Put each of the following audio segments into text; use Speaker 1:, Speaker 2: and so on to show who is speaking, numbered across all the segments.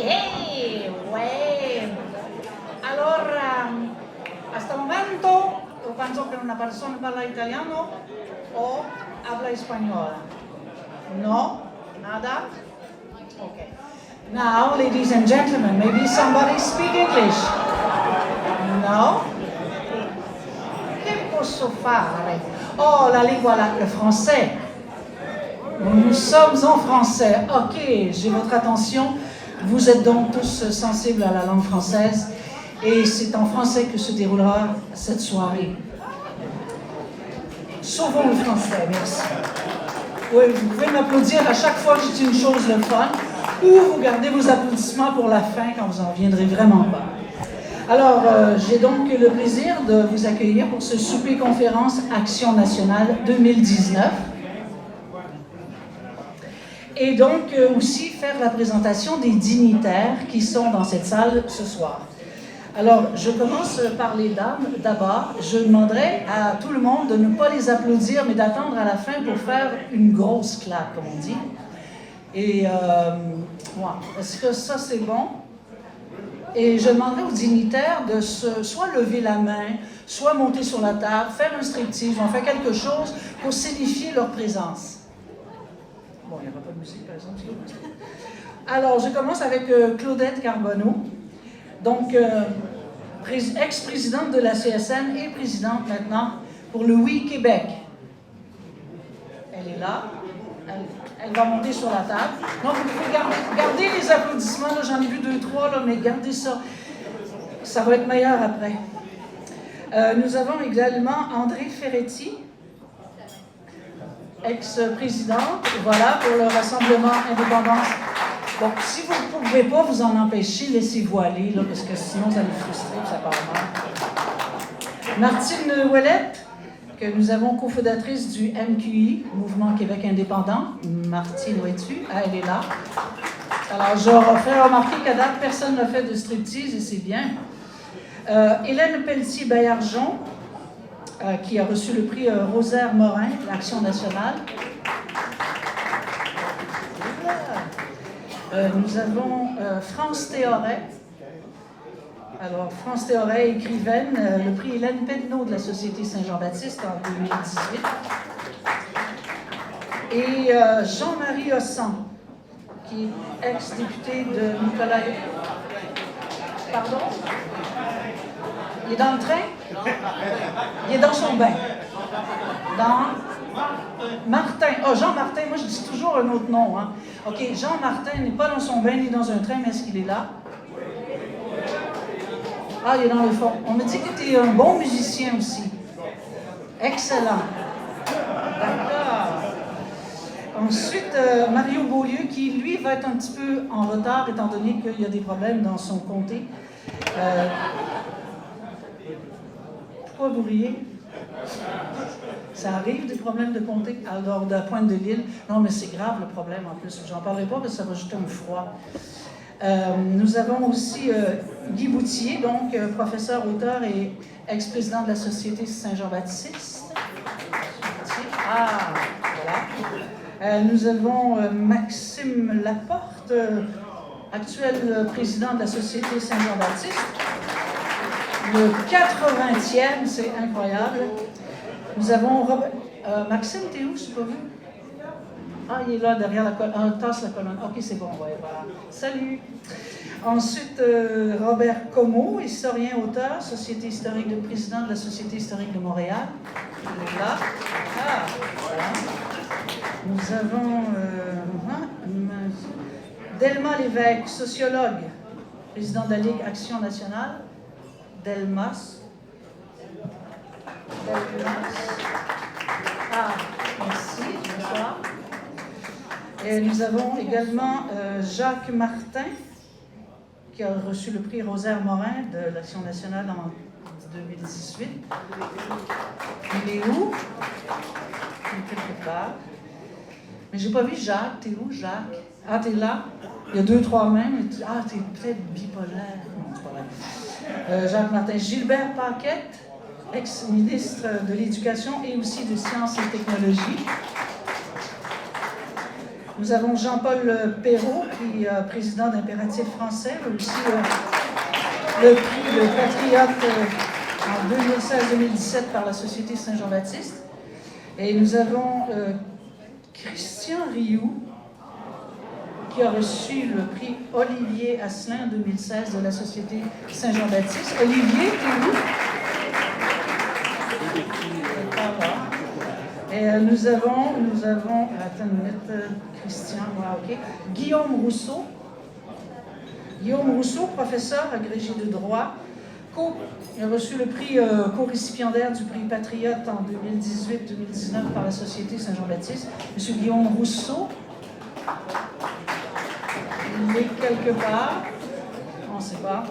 Speaker 1: Hey, bueno. Allora, hasta el momento, yo pienso que una persona habla italiano o habla español. No? Nada? Okay. Now, ladies and gentlemen, maybe somebody speak English? No? Che posso fare? Oh, la lingua, le français. Nous sommes en français. Ok, j'ai votre attention. Vous êtes donc tous sensibles à la langue française. Et c'est en français que se déroulera cette soirée. Sauvons le français, merci. Oui, vous pouvez m'applaudir à chaque fois que je dis une chose le fun, ou vous gardez vos applaudissements pour la fin quand vous en viendrez vraiment pas. Alors, j'ai donc le plaisir de vous accueillir pour ce souper-conférence Action nationale 2019. Et donc aussi faire la présentation des dignitaires qui sont dans cette salle ce soir. Alors, je commence par les dames d'abord. Je demanderai à tout le monde de ne pas les applaudir, mais d'attendre à la fin pour faire une grosse clap, comme on dit. Et, est-ce que ça, c'est bon? Et je demanderai aux dignitaires de soit lever la main, soit monter sur la table, faire un striptease, on fait quelque chose pour signifier leur présence. Bon, il n'y aura pas de musique, par exemple. Alors, je commence avec Claudette Carbonneau. Donc, ex-présidente de la CSN et présidente maintenant pour le Oui Québec. Elle est là. Elle va monter sur la table. Donc, vous pouvez garder les applaudissements. J'en ai vu 2, 3, là, mais gardez ça. Ça va être meilleur après. Nous avons également André Ferretti, ex-présidente, voilà, pour le Rassemblement Indépendance. Bon, si vous ne pouvez pas vous en empêcher, laissez-vous aller, là, parce que sinon, ça nous frustrer, ça part mal. Martine Ouellette, que nous avons cofondatrice du MQI, Mouvement Québec Indépendant. Martine, où es-tu? Ah, elle est là. Alors, je fais remarquer qu'à date, personne n'a fait de striptease, et c'est bien. Hélène Pelletier-Baillargeon, qui a reçu le prix Rosaire Morin, l'Action nationale. Nous avons France Théoret. Alors, France Théoret, écrivaine, le prix Hélène Pedneau de la Société Saint-Jean-Baptiste en 2018. Et Jean-Marie Hossan, qui est ex-député de Nicolas. Pardon? Il est dans le train? Il est dans son bain. Martin. Oh, Jean Martin, moi je dis toujours un autre nom. Hein. OK, Jean Martin n'est pas dans son bain ni dans un train, mais est-ce qu'il est là? Ah, il est dans le fond. On me dit que tu es un bon musicien aussi. Excellent. D'accord. Ensuite, Mario Beaulieu, qui lui va être un petit peu en retard, étant donné qu'il y a des problèmes dans son comté. Pourquoi vous riez? Ça arrive des problèmes de comté alors de la pointe de l'île. Non, mais c'est grave le problème en plus. J'en parlerai pas parce que ça va jeter un froid. Nous avons aussi Guy Boutier, donc professeur, auteur et ex-président de la Société Saint-Jean-Baptiste. Ah, voilà. Nous avons Maxime Laporte, actuel président de la Société Saint-Jean-Baptiste. Le 80e, c'est incroyable. Nous avons Maxime, t'es où? Je n'ai pas vu. Ah, il est là, derrière la colonne. Tasse la colonne. OK, c'est bon, ouais, voilà. Salut. Ensuite, Robert Comeau, historien, auteur, Société historique de président de la Société historique de Montréal. Il est là. Ah, voilà. Nous avons Delma Lévesque, sociologue, président de la Ligue Action nationale. Delmas. Ah, merci, bonsoir. Et nous avons également Jacques Martin, qui a reçu le prix Rosaire Morin de l'Action nationale en 2018. Il est où? Il est quelque part. Mais j'ai pas vu Jacques. T'es où, Jacques? Ah, t'es là? Il y a 2, 3 mains. Ah, t'es peut-être bipolaire. Non, c'est pas vrai. Jacques Martin. Gilbert Paquette, ex-ministre de l'Éducation et aussi de Sciences et Technologies. Nous avons Jean-Paul Perrault, qui est président d'Impératif français, mais aussi le prix de Patriote en 2016-2017 par la Société Saint-Jean-Baptiste. Et nous avons Christian Rioux, qui a reçu le prix Olivier Asselin en 2016 de la Société Saint-Jean-Baptiste. Olivier, t'es où? Et nous avons, attends une minute, Christian, ok. Guillaume Rousseau. Guillaume Rousseau, professeur agrégé de droit, il a reçu le prix co-récipiendaire du prix Patriote en 2018-2019 par la Société Saint-Jean-Baptiste. Monsieur Guillaume Rousseau, il est quelque part, on ne sait pas.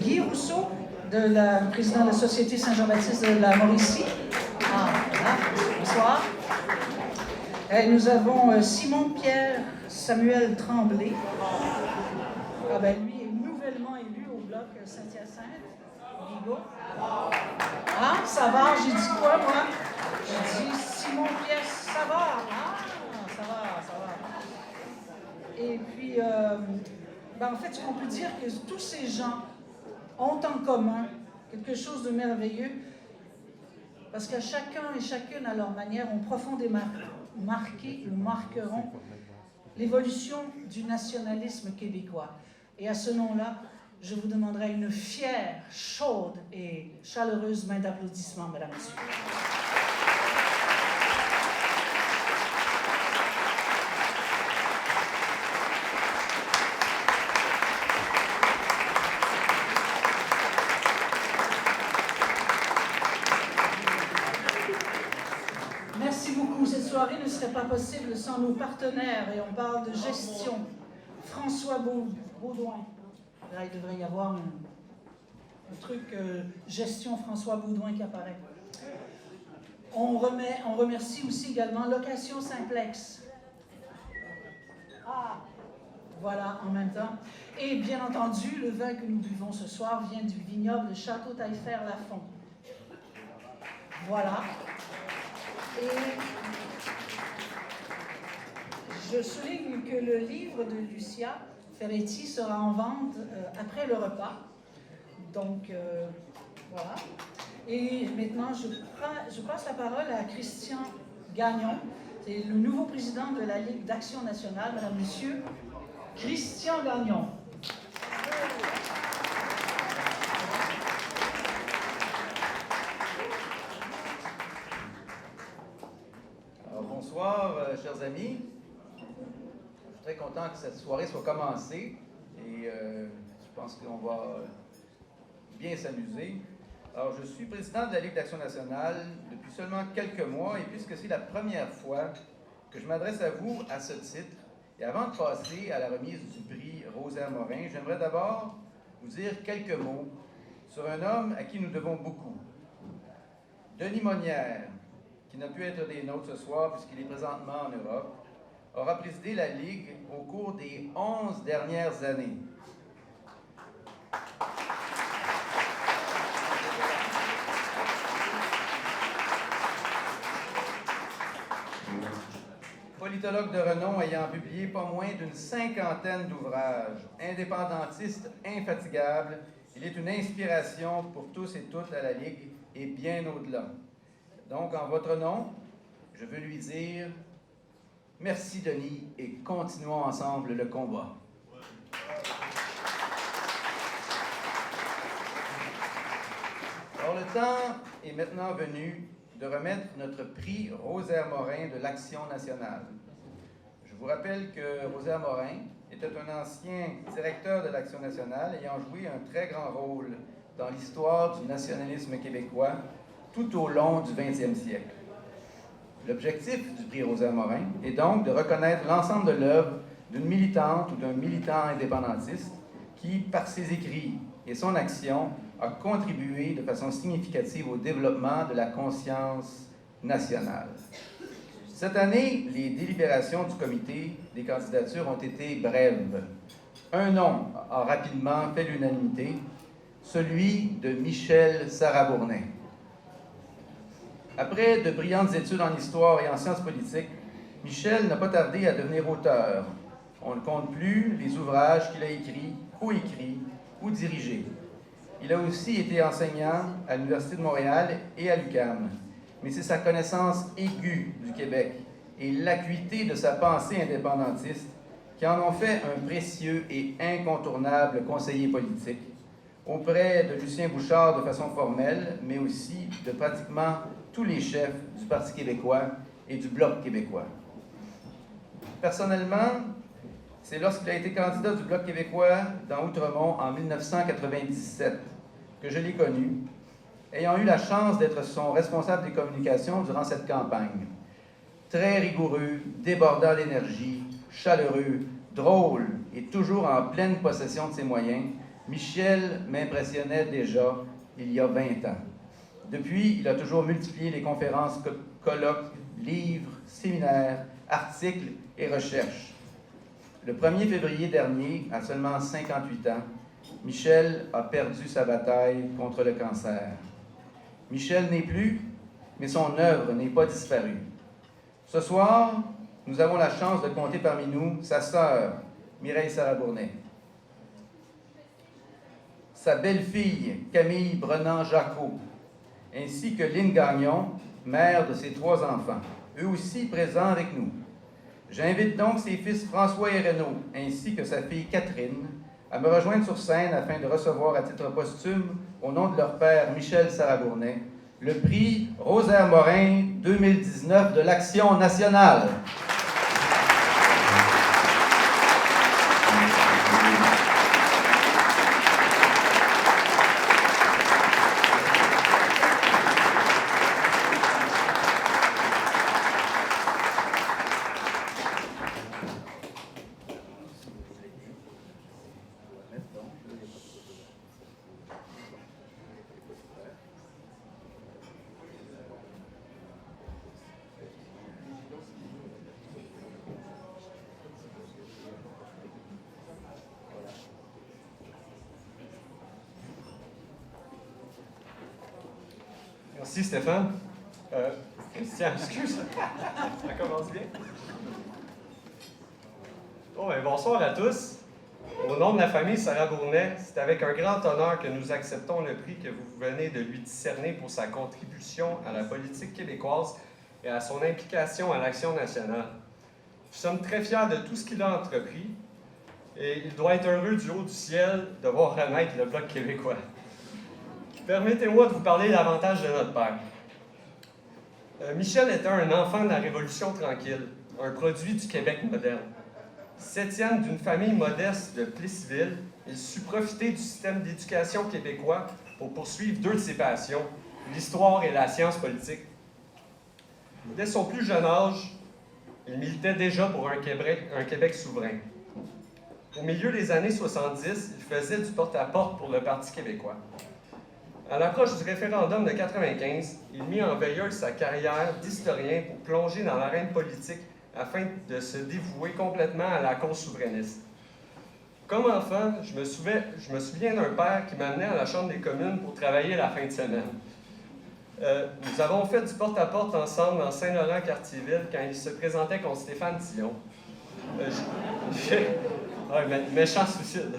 Speaker 1: Guy Rousseau, président de la Société Saint-Jean-Baptiste de la Mauricie. Ah, voilà, bonsoir. Et nous avons Simon-Pierre Samuel Tremblay. Ah ben, lui est nouvellement élu au bloc Saint-Hyacinthe. Rigaud. Ah, Savard, j'ai dit quoi, moi? J'ai dit Simon-Pierre Savard. Ah, ça va. Et puis, en fait, on peut dire que tous ces gens ont en commun quelque chose de merveilleux, parce qu'à chacun et chacune, à leur manière, ont profondément marqué ou marqueront l'évolution du nationalisme québécois. Et à ce nom-là, je vous demanderai une fière, chaude et chaleureuse main d'applaudissement, mesdames et messieurs. Merci beaucoup. Cette soirée ne serait pas possible sans nos partenaires, et on parle de gestion. François Baudouin. Là, il devrait y avoir un truc gestion François Baudouin qui apparaît. On remercie aussi également Location Simplex. Ah, voilà, en même temps. Et bien entendu, le vin que nous buvons ce soir vient du vignoble Château Taillefer-Lafont. Voilà. Et je souligne que le livre de Lucia Ferretti sera en vente après le repas. Donc, voilà. Et maintenant, je passe la parole à Christian Gagnon. C'est le nouveau président de la Ligue d'Action nationale, Madame, Monsieur. Christian Gagnon.
Speaker 2: Alors, bonsoir, chers amis. Je suis très content que cette soirée soit commencée et je pense qu'on va bien s'amuser. Alors, je suis président de la Ligue d'Action nationale depuis seulement quelques mois, et puisque c'est la première fois que je m'adresse à vous à ce titre, et avant de passer à la remise du prix Rosaire Morin, j'aimerais d'abord vous dire quelques mots sur un homme à qui nous devons beaucoup. Denis Monnière, qui n'a pu être des nôtres ce soir puisqu'il est présentement en Europe, aura présidé la Ligue au cours des 11 dernières années. Politologue de renom ayant publié pas moins d'une 50aine d'ouvrages, indépendantiste infatigable, il est une inspiration pour tous et toutes à la Ligue et bien au-delà. Donc, en votre nom, je veux lui dire merci Denis et continuons ensemble le combat. Alors, le temps est maintenant venu de remettre notre prix Rosaire Morin de l'Action nationale. Je vous rappelle que Rosaire Morin était un ancien directeur de l'Action nationale ayant joué un très grand rôle dans l'histoire du nationalisme québécois tout au long du 20e siècle. L'objectif du prix Rosaire Morin est donc de reconnaître l'ensemble de l'œuvre d'une militante ou d'un militant indépendantiste qui, par ses écrits et son action, a contribué de façon significative au développement de la conscience nationale. Cette année, les délibérations du comité des candidatures ont été brèves. Un nom a rapidement fait l'unanimité, celui de Michel Sarrabournin. Après de brillantes études en histoire et en sciences politiques, Michel n'a pas tardé à devenir auteur. On ne compte plus les ouvrages qu'il a écrits, coécrits ou dirigés. Il a aussi été enseignant à l'Université de Montréal et à l'UQAM. Mais c'est sa connaissance aiguë du Québec et l'acuité de sa pensée indépendantiste qui en ont fait un précieux et incontournable conseiller politique auprès de Lucien Bouchard de façon formelle, mais aussi de pratiquement tous les chefs du Parti québécois et du Bloc québécois. Personnellement, c'est lorsqu'il a été candidat du Bloc québécois dans Outremont en 1997 que je l'ai connu, ayant eu la chance d'être son responsable des communications durant cette campagne. Très rigoureux, débordant d'énergie, chaleureux, drôle et toujours en pleine possession de ses moyens, Michel m'impressionnait déjà il y a 20 ans. Depuis, il a toujours multiplié les conférences, colloques, livres, séminaires, articles et recherches. Le 1er février dernier, à seulement 58 ans, Michel a perdu sa bataille contre le cancer. Michel n'est plus, mais son œuvre n'est pas disparue. Ce soir, nous avons la chance de compter parmi nous sa sœur, Mireille Sarabournet, sa belle-fille, Camille Brennan-Jacot, ainsi que Lynne Gagnon, mère de ses 3 enfants, eux aussi présents avec nous. J'invite donc ses fils François et Renaud, ainsi que sa fille Catherine, à me rejoindre sur scène afin de recevoir à titre posthume, au nom de leur père Michel Sarabournet, le prix Rosaire Morin 2019 de l'Action nationale.
Speaker 3: Merci Stéphane. Christian, excuse. Ça commence bien. Oh, ben, bonsoir à tous. Au nom de la famille Sarabournet, c'est avec un grand honneur que nous acceptons le prix que vous venez de lui discerner pour sa contribution à la politique québécoise et à son implication à l'Action nationale. Nous sommes très fiers de tout ce qu'il a entrepris et il doit être heureux du haut du ciel de voir renaître le Bloc québécois. Permettez-moi de vous parler davantage de notre père. Michel était un enfant de la Révolution tranquille, un produit du Québec moderne. 7e d'une famille modeste de Plessisville, il sut profiter du système d'éducation québécois pour poursuivre 2 de ses passions, l'histoire et la science politique. Dès son plus jeune âge, il militait déjà pour un Québec souverain. Au milieu des années 70, il faisait du porte-à-porte pour le Parti québécois. À l'approche du référendum de 1995, il mit en veilleuse sa carrière d'historien pour plonger dans l'arène politique afin de se dévouer complètement à la cause souverainiste. Comme enfant, je me souviens d'un père qui m'amenait à la Chambre des communes pour travailler la fin de semaine. Nous avons fait du porte-à-porte ensemble dans Saint-Laurent-Cartierville quand il se présentait contre Stéphane Dion. Méchant suicide.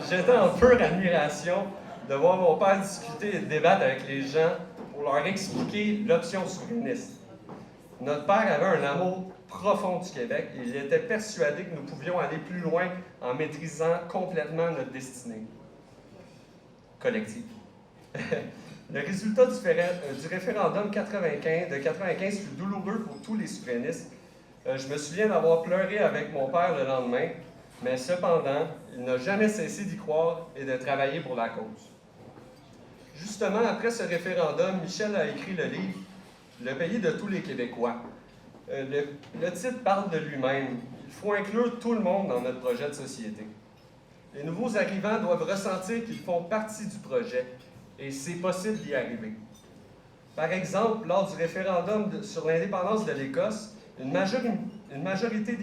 Speaker 3: J'étais en pure admiration de voir mon père discuter et débattre avec les gens pour leur expliquer l'option souverainiste. Notre père avait un amour profond du Québec et il était persuadé que nous pouvions aller plus loin en maîtrisant complètement notre destinée collective. Le résultat du référendum de 1995 fut douloureux pour tous les souverainistes. Je me souviens d'avoir pleuré avec mon père le lendemain, mais cependant, il n'a jamais cessé d'y croire et de travailler pour la cause. Justement, après ce référendum, Michel a écrit le livre « Le pays de tous les Québécois ». Le titre parle de lui-même. Il faut inclure tout le monde dans notre projet de société. Les nouveaux arrivants doivent ressentir qu'ils font partie du projet et c'est possible d'y arriver. Par exemple, lors du référendum sur l'indépendance de l'Écosse, une majorité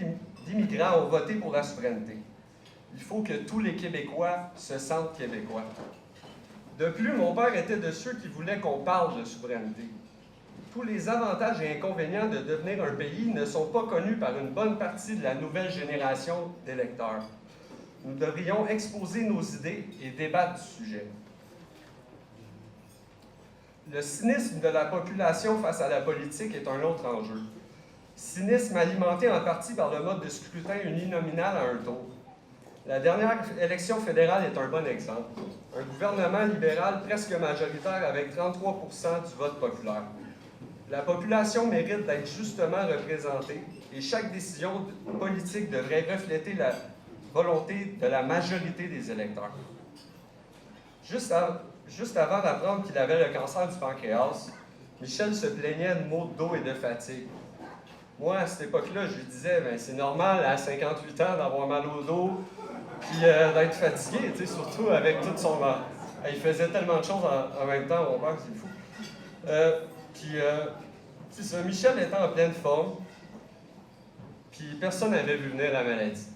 Speaker 3: d'immigrants ont voté pour la souveraineté. Il faut que tous les Québécois se sentent québécois. De plus, mon père était de ceux qui voulaient qu'on parle de souveraineté. tous les avantages et inconvénients de devenir un pays ne sont pas connus par une bonne partie de la nouvelle génération d'électeurs. Nous devrions exposer nos idées et débattre du sujet. Le cynisme de la population face à la politique est un autre enjeu. Cynisme alimenté en partie par le mode de scrutin uninominal à un tour. La dernière élection fédérale est un bon exemple. Un gouvernement libéral presque majoritaire avec 33% du vote populaire. La population mérite d'être justement représentée et chaque décision politique devrait refléter la volonté de la majorité des électeurs. Juste avant d'apprendre qu'il avait le cancer du pancréas, Michel se plaignait de maux de dos et de fatigue. Moi, à cette époque-là, je lui disais, ben, c'est normal à 58 ans d'avoir mal au dos puis d'être fatigué, surtout avec tout son... il faisait tellement de choses en même temps, mon père, c'est fou. C'est ça, Michel était en pleine forme, puis personne n'avait vu venir la maladie.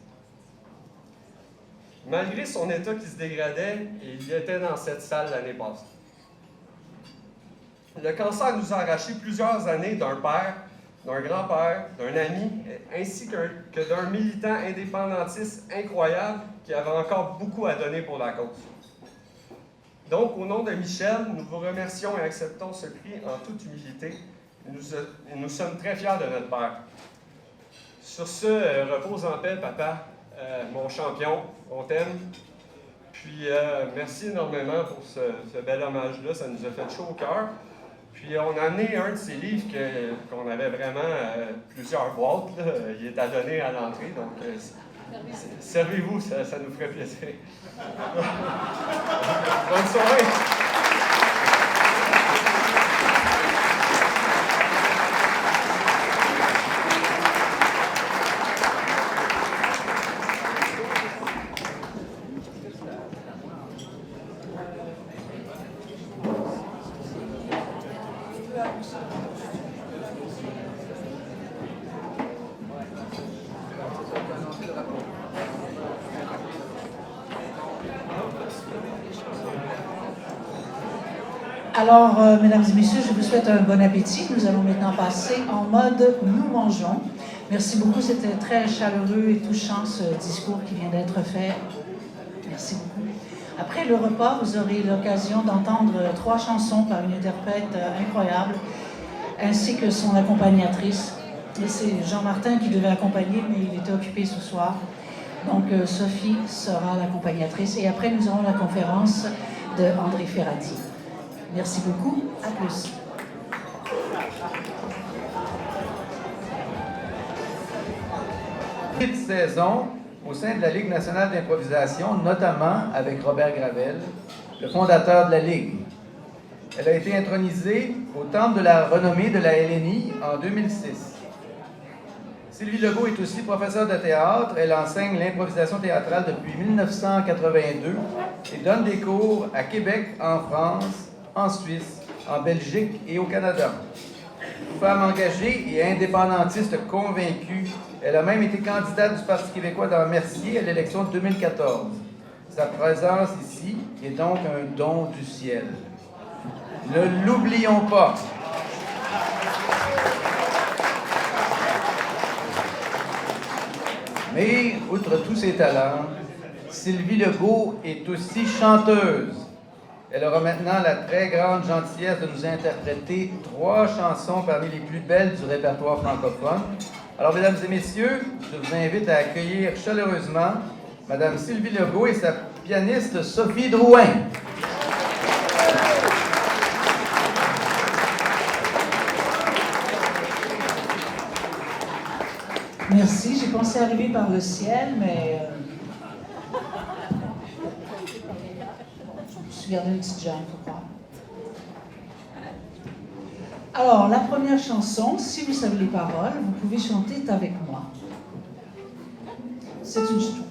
Speaker 3: Malgré son état qui se dégradait, il était dans cette salle l'année passée. Le cancer nous a arraché plusieurs années d'un père, d'un grand-père, d'un ami, ainsi que d'un militant indépendantiste incroyable qui avait encore beaucoup à donner pour la cause. Donc, au nom de Michel, nous vous remercions et acceptons ce prix en toute humilité. Nous sommes très fiers de notre père. Sur ce, repose en paix, papa, mon champion, on t'aime. Puis, merci énormément pour ce bel hommage-là, ça nous a fait chaud au cœur. Puis, on a amené un de ses livres qu'on avait vraiment plusieurs boîtes. Là. Il est à donner à l'entrée, donc servez-vous, ça nous ferait plaisir. Bonne soirée!
Speaker 1: Alors, mesdames et messieurs, je vous souhaite un bon appétit. Nous allons maintenant passer en mode « Nous mangeons ». Merci beaucoup, c'était très chaleureux et touchant ce discours qui vient d'être fait. Merci beaucoup. Après le repas, vous aurez l'occasion d'entendre 3 chansons par une interprète incroyable, ainsi que son accompagnatrice. Et c'est Jean-Martin qui devait accompagner, mais il était occupé ce soir. Donc, Sophie sera l'accompagnatrice. Et après, nous aurons la conférence de André Ferrati. Merci beaucoup. À plus.
Speaker 2: Petite saison au sein de la Ligue nationale d'improvisation, notamment avec Robert Gravel, le fondateur de la Ligue. Elle a été intronisée au Temple de la renommée de la LNI en 2006. Sylvie Legault est aussi professeure de théâtre. Elle enseigne l'improvisation théâtrale depuis 1982 et donne des cours à Québec, en France, en Suisse, en Belgique et au Canada. Femme engagée et indépendantiste convaincue, elle a même été candidate du Parti québécois dans Mercier à l'élection de 2014. Sa présence ici est donc un don du ciel. Ne l'oublions pas. Mais, outre tous ses talents, Sylvie Legault est aussi chanteuse. Elle aura maintenant la très grande gentillesse de nous interpréter 3 chansons parmi les plus belles du répertoire francophone. Alors, mesdames et messieurs, je vous invite à accueillir chaleureusement Madame Sylvie Legault et sa pianiste Sophie Drouin.
Speaker 1: Merci. J'ai pensé arriver par le ciel, mais je me suis gardé une petite jambe, faut croire. Alors, la première chanson, si vous savez les paroles, vous pouvez chanter avec moi. C'est une chanson.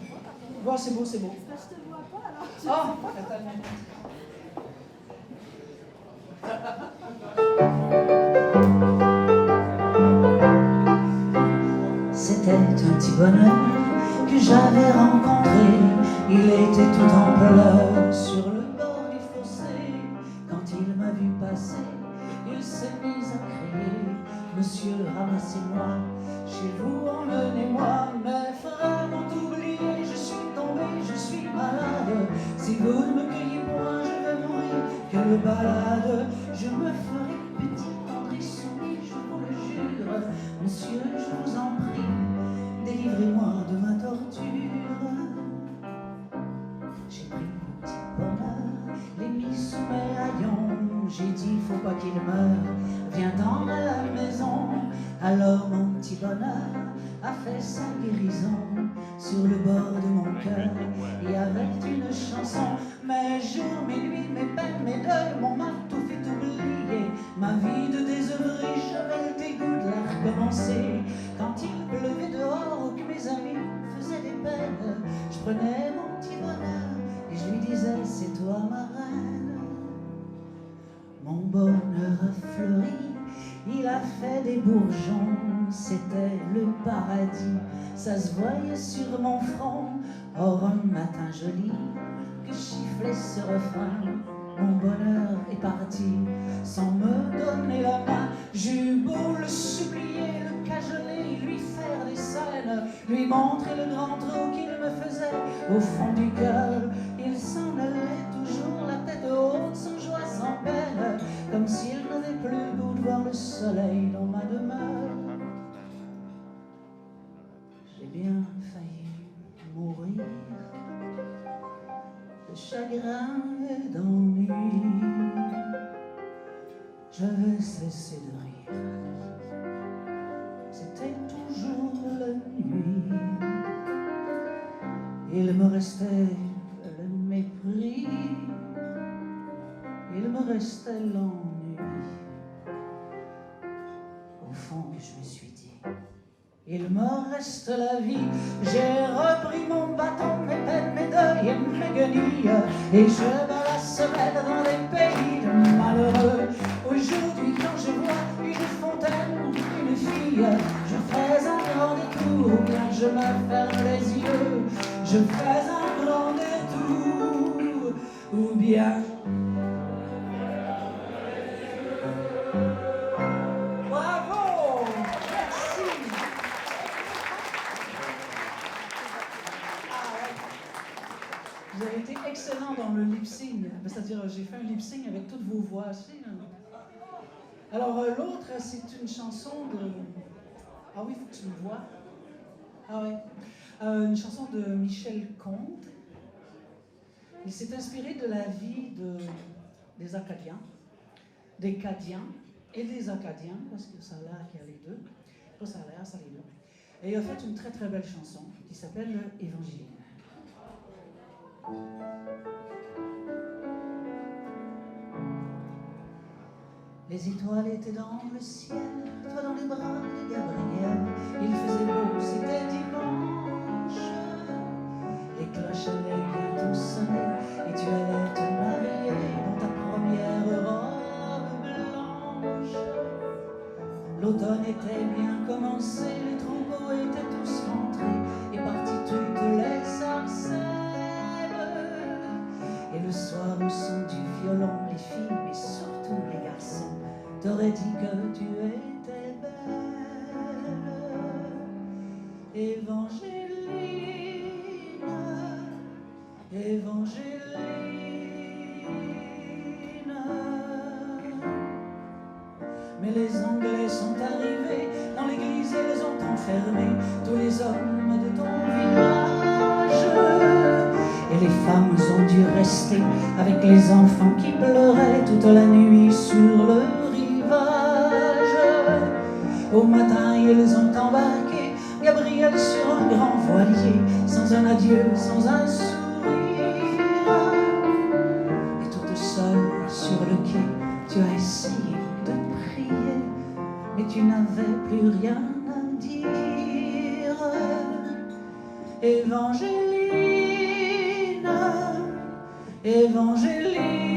Speaker 1: Bon, c'est beau, c'est beau.
Speaker 4: Je te vois pas alors.
Speaker 1: Oh, totalement.
Speaker 4: C'était un petit bonheur que j'avais rencontré. Il était tout en pleurs sur le bord du fossé. Quand il m'a vu passer, il s'est mis à crier. embrassez-moi. Chez vous, emmenez-moi. Mes frères m'ont oublié, je suis tombé, je suis malade. Si vous ne me cueillez point, je vais mourir. Quelle balade, je me ferai petit, tendre et soumis, je vous le jure. Monsieur, je vous en prie, délivrez-moi de ma torture. J'ai pris mon petit bonheur, l'ai mis sous mes haillons. J'ai dit, faut pas qu'il meure, viens dans la maison. Alors mon petit bonheur a fait sa guérison sur le bord de mon cœur. Et avec une chanson, mes jours, mes nuits, mes peines, mes deuils, mon mal tout fait oublier. Ma vie de désœuvré, j'avais le dégoût de la recommencer. Quand il pleuvait dehors ou que mes amis faisaient des peines, je prenais mon petit bonheur et je lui disais, c'est toi ma reine. Mon bonheur a fleuri, il a fait des bourgeons, c'était le paradis, ça se voyait sur mon front. Or un matin joli, que chifflait ce refrain, mon bonheur est parti, sans me donner la main. J'eus beau le supplier, le cajoler, lui faire des scènes, lui montrer le grand trou qu'il me faisait au fond du cœur. Il s'en allait toujours la tête haute, sans joie, sans peine, comme s'il n'avait plus le goût de voir le soleil dans ma demeure. J'ai bien failli mourir de chagrin et d'ennui. J'avais cessé de rire, c'était toujours la nuit. Il me restait le mépris, il me restait l'ennui. Au fond que je me suis dit, il me reste la vie. J'ai repris mon bâton, mes peines, mes deuils et mes guenilles, et je bats la semaine dans les pays de malheureux. Aujourd'hui quand je vois une fontaine ou une fille, je fais un grand détour, ou bien je me ferme les yeux. Je fais un grand détour, ou bien... Bravo! Merci! Vous avez été excellent dans le lip-sync, c'est-à-dire j'ai fait un lip-sync avec toutes vos voix aussi. Alors l'autre, c'est une chanson de... Ah oui, il faut que tu me vois. Ah oui. Une chanson de Michel Comte. Il s'est inspiré de la vie des Acadiens, des Cadiens et des Acadiens, parce que ça a l'air qu'il y a les deux. Pas ça a l'air, ça les deux. Et il a fait une très très belle chanson qui s'appelle Évangile. Les étoiles étaient dans le ciel, toi dans les bras de Gabriel. Il faisait beau, c'était dimanche. Les cloches allaient bientôt sonner et tu allais te marier dans ta première robe blanche. L'automne était bien commencé, les troupeaux étaient tous rentrés et partis toutes les sarcelles. Et le soir au son du violon, les filles, mais surtout les garçons, t'aurais dit que tu étais belle. Évangéline, Évangéline. Mais les Anglais sont arrivés dans l'église et les ont enfermés, tous les hommes de ton village. Et les femmes ont dû rester avec les enfants qui pleuraient toute la nuit sur le rivage. Au matin, ils ont embarqué Gabriel sur un grand voilier, sans un adieu, sans un sourire. Et toute seule sur le quai, tu as essayé de prier, mais tu n'avais plus rien à dire. Évangéline, Évangéline.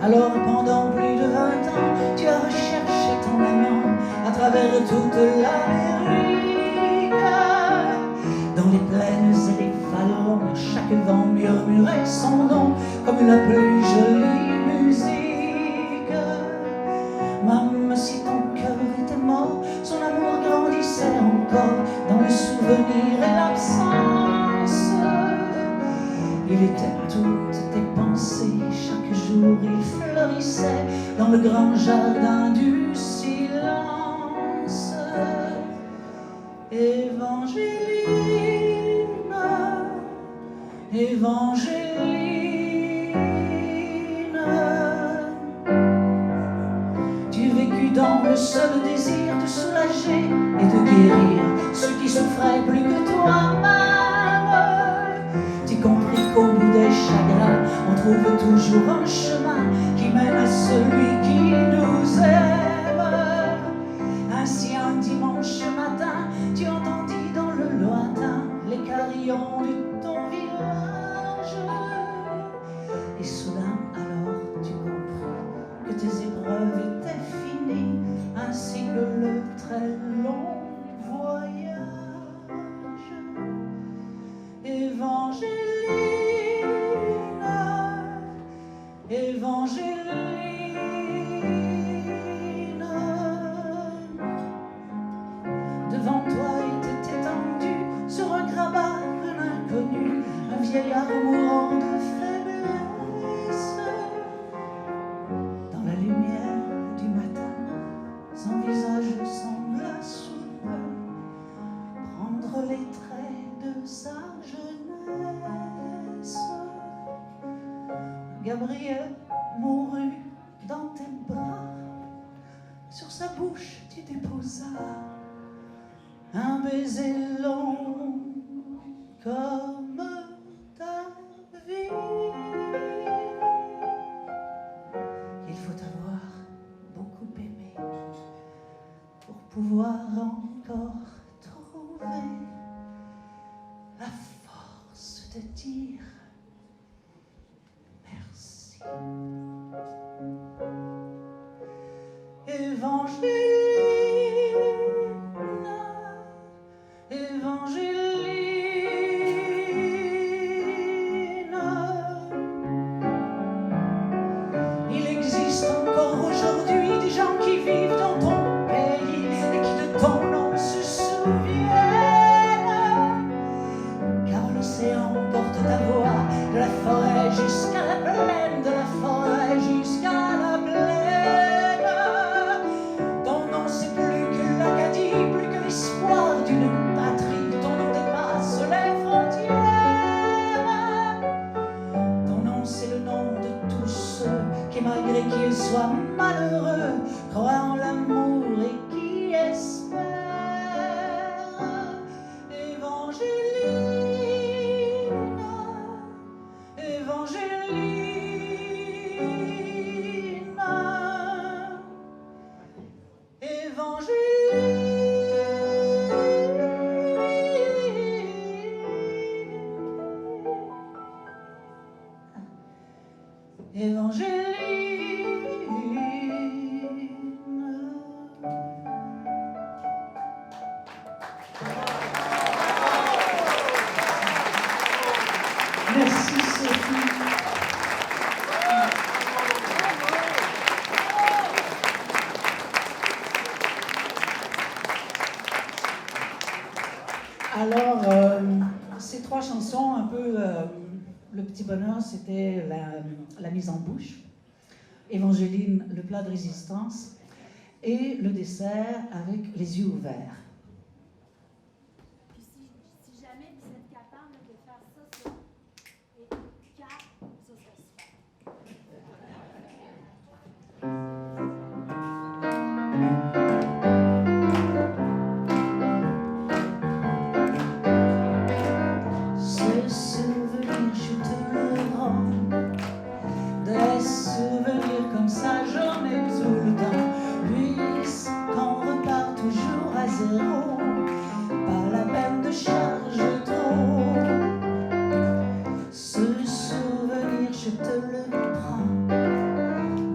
Speaker 4: Alors pendant plus de 20 ans, tu as recherché ton amant à travers toute l'Amérique. Dans les plaines et les vallons, chaque vent murmurait son nom comme la plus jolie musique. encore dans le souvenir et l'absence. Il était toutes tes pensées, chaque jour il fleurissait dans le grand jardin du silence. Évangéline, Évangéline, tu vécus dans le seul désir de soulager et de guérir ceux qui souffraient plus que toi-même. Tu compris qu'au bout des chagrins, on trouve toujours un chemin qui mène à celui qui nous aime. Ainsi un dimanche matin, tu entendis dans le lointain les carillons de ton village. Et soudain alors tu compris que tes épreuves étaient finies, ainsi que le très long voyage. Évangéline, Évangéline, devant toi était étendu sur un grabat un inconnu, un vieillard mourant de faiblesse. Dans la lumière du matin, son visage sembla soudain prendre les traits de sa jeunesse. Gabriel mourut dans tes bras, sur sa bouche tu déposas un baiser long comme ta vie. Il faut avoir beaucoup aimé pour pouvoir encore trouver la force de dire merci. Évangéline, Évangéline, il existe encore aujourd'hui des gens qui vivent dans ton pays et qui de ton nom se souviennent, car l'océan porte ta voix de la forêt jusqu'à la plaine, de la forêt jusqu'à la plaine. Ton nom c'est plus que l'Acadie, plus que l'espoir d'une patrie. Ton nom dépasse les frontières. Ton nom c'est le nom de tous ceux qui, malgré qu'ils soient malheureux, croient en l'amour et qui espèrent. Évangéline, Évangéline, merci Sophie. Alors, ces trois chansons, un peu, le petit bonheur, c'était la mise en bouche. Évangéline, le plat de résistance. Et le dessert avec les yeux ouverts.
Speaker 5: Puis si jamais vous êtes capable de faire ça sur les 4, ça serait super.
Speaker 4: Ce souvenir, je te le rends. Des souvenirs comme ça, j'en ai tout le temps. Puisqu'on repart toujours à zéro, par la peine de charge trop. Ce souvenir, je te le prends.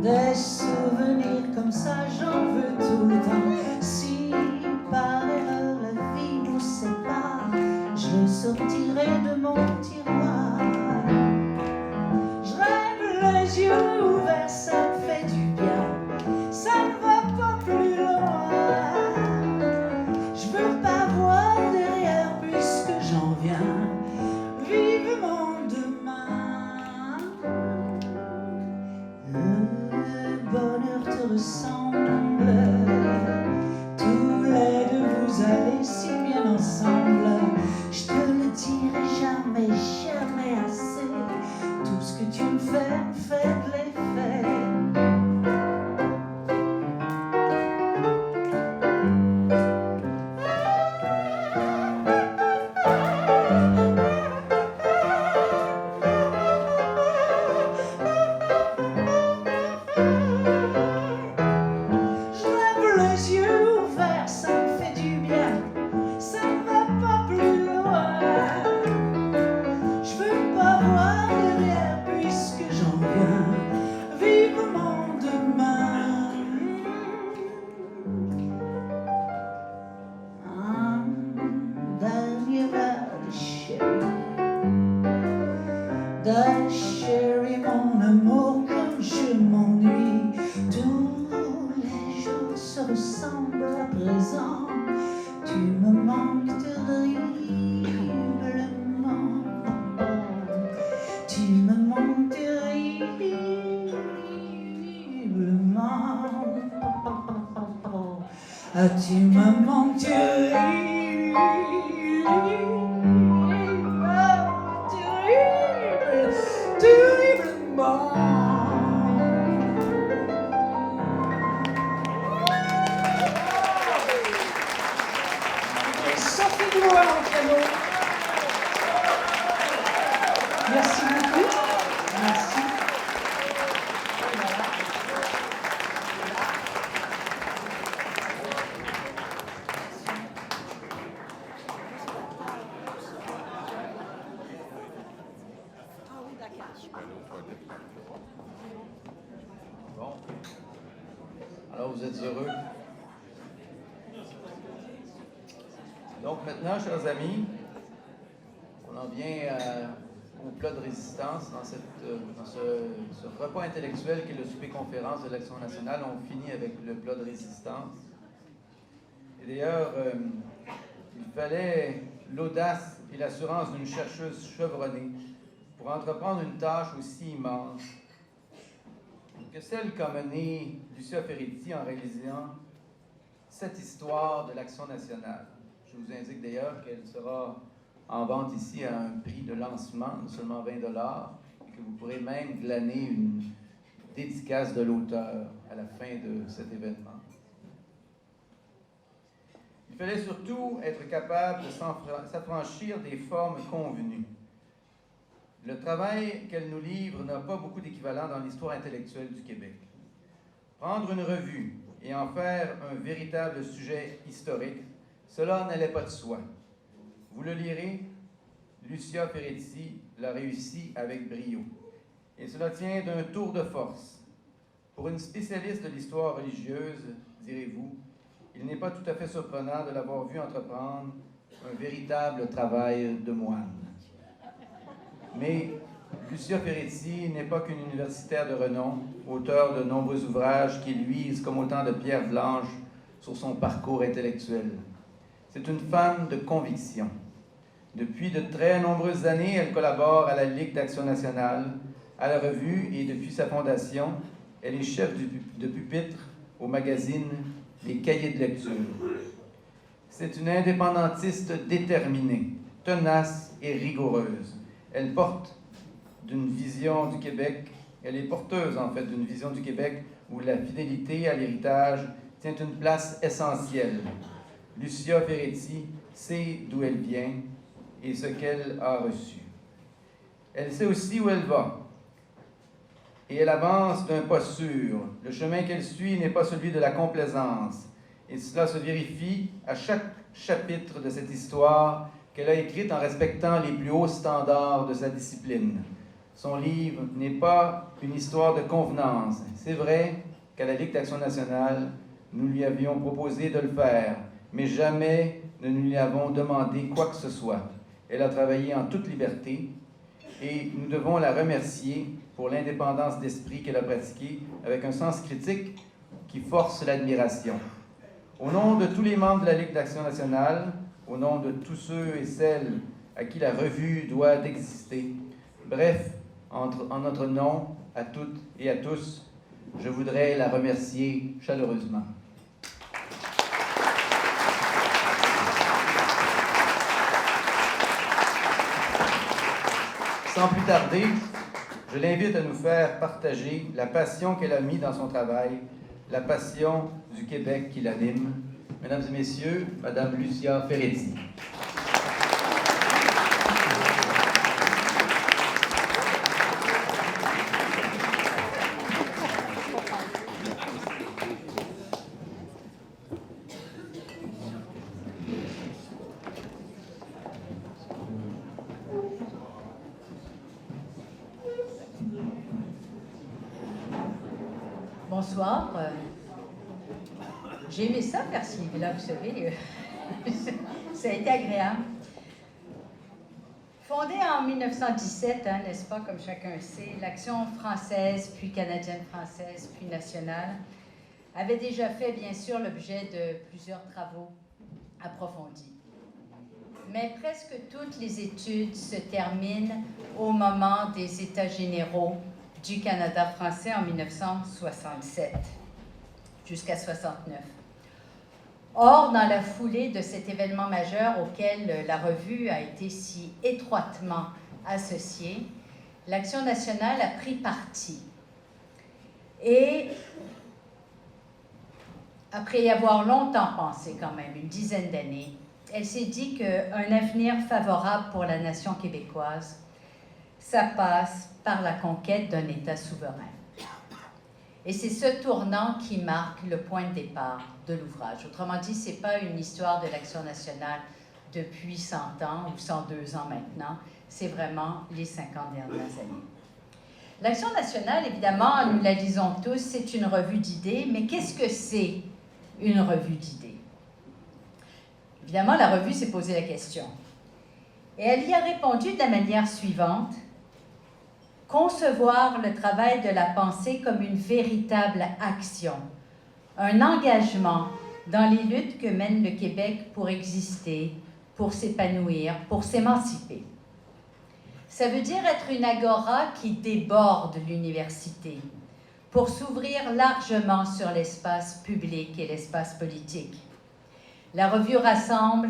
Speaker 4: Des souvenirs comme ça, j'en veux tout le temps. Si par erreur la vie nous sépare, je le sortirai de mon tiroir. Je rêve les yeux ouverts, ça me fait du bien. Ça ne va pas plus loin. Je tu me manques terriblement.
Speaker 1: Sophie Drouin au piano. Merci beaucoup. Merci.
Speaker 2: Bon. Alors, vous êtes heureux? Donc maintenant, chers amis, on en vient au plat de résistance dans ce repas intellectuel qui est le souper-conférence de l'Action nationale. On finit avec le plat de résistance. Et d'ailleurs, il fallait l'audace et l'assurance d'une chercheuse chevronnée pour entreprendre une tâche aussi immense que celle qu'a menée Lucia Ferretti en réalisant cette histoire de l'Action nationale. Je vous indique d'ailleurs qu'elle sera en vente ici à un prix de lancement de seulement 20 $ et que vous pourrez même glaner une dédicace de l'auteur à la fin de cet événement. Il fallait surtout être capable de s'affranchir des formes convenues. Le travail qu'elle nous livre n'a pas beaucoup d'équivalent dans l'histoire intellectuelle du Québec. Prendre une revue et en faire un véritable sujet historique, cela n'allait pas de soi. Vous le lirez, Lucia Ferretti l'a réussi avec brio. Et cela tient d'un tour de force. Pour une spécialiste de l'histoire religieuse, direz-vous, il n'est pas tout à fait surprenant de l'avoir vu entreprendre un véritable travail de moine. Mais Lucia Ferretti n'est pas qu'une universitaire de renom, auteure de nombreux ouvrages qui luisent comme autant de pierres blanches sur son parcours intellectuel. C'est une femme de conviction. Depuis de très nombreuses années, elle collabore à la Ligue d'Action nationale, à la Revue et depuis sa fondation, elle est chef de pupitre au magazine Les Cahiers de lecture. C'est une indépendantiste déterminée, tenace et rigoureuse. Elle porte d'une vision du Québec, elle est porteuse en fait d'une vision du Québec où la fidélité à l'héritage tient une place essentielle. Lucia Ferretti sait d'où elle vient et ce qu'elle a reçu. Elle sait aussi où elle va. Et elle avance d'un pas sûr. Le chemin qu'elle suit n'est pas celui de la complaisance. Et cela se vérifie à chaque chapitre de cette histoire qu'elle a écrite en respectant les plus hauts standards de sa discipline. Son livre n'est pas une histoire de convenance. C'est vrai qu'à la Ligue d'Action nationale, nous lui avions proposé de le faire, mais jamais ne nous lui avons demandé quoi que ce soit. Elle a travaillé en toute liberté et nous devons la remercier pour l'indépendance d'esprit qu'elle a pratiquée avec un sens critique qui force l'admiration. Au nom de tous les membres de la Ligue d'Action nationale, au nom de tous ceux et celles à qui la revue doit d'exister, bref, en notre nom, à toutes et à tous, je voudrais la remercier chaleureusement. Sans plus tarder, je l'invite à nous faire partager la passion qu'elle a mise dans son travail, la passion du Québec qui l'anime. Mesdames et messieurs, Madame Lucia Ferretti.
Speaker 6: Bonsoir. J'ai aimé ça faire ci, là, vous savez, ça a été agréable. Fondée en 1917, n'est-ce pas, comme chacun sait, l'Action française, puis canadienne-française, puis nationale, avait déjà fait, bien sûr, l'objet de plusieurs travaux approfondis. Mais presque toutes les études se terminent au moment des États généraux du Canada français en 1967, jusqu'à 69. Or, dans la foulée de cet événement majeur auquel la revue a été si étroitement associée, l'Action nationale a pris parti. Et après y avoir longtemps pensé, quand même, une dizaine d'années, elle s'est dit qu'un avenir favorable pour la nation québécoise, ça passe par la conquête d'un État souverain. Et c'est ce tournant qui marque le point de départ de l'ouvrage. Autrement dit, ce n'est pas une histoire de l'Action nationale depuis 100 ans ou 102 ans maintenant, c'est vraiment les 50 dernières années. L'Action nationale, évidemment, nous la lisons tous, c'est une revue d'idées, mais qu'est-ce que c'est une revue d'idées? Évidemment, la revue s'est posé la question. Et elle y a répondu de la manière suivante: concevoir le travail de la pensée comme une véritable action, un engagement dans les luttes que mène le Québec pour exister, pour s'épanouir, pour s'émanciper. Ça veut dire être une agora qui déborde l'université pour s'ouvrir largement sur l'espace public et l'espace politique. La revue rassemble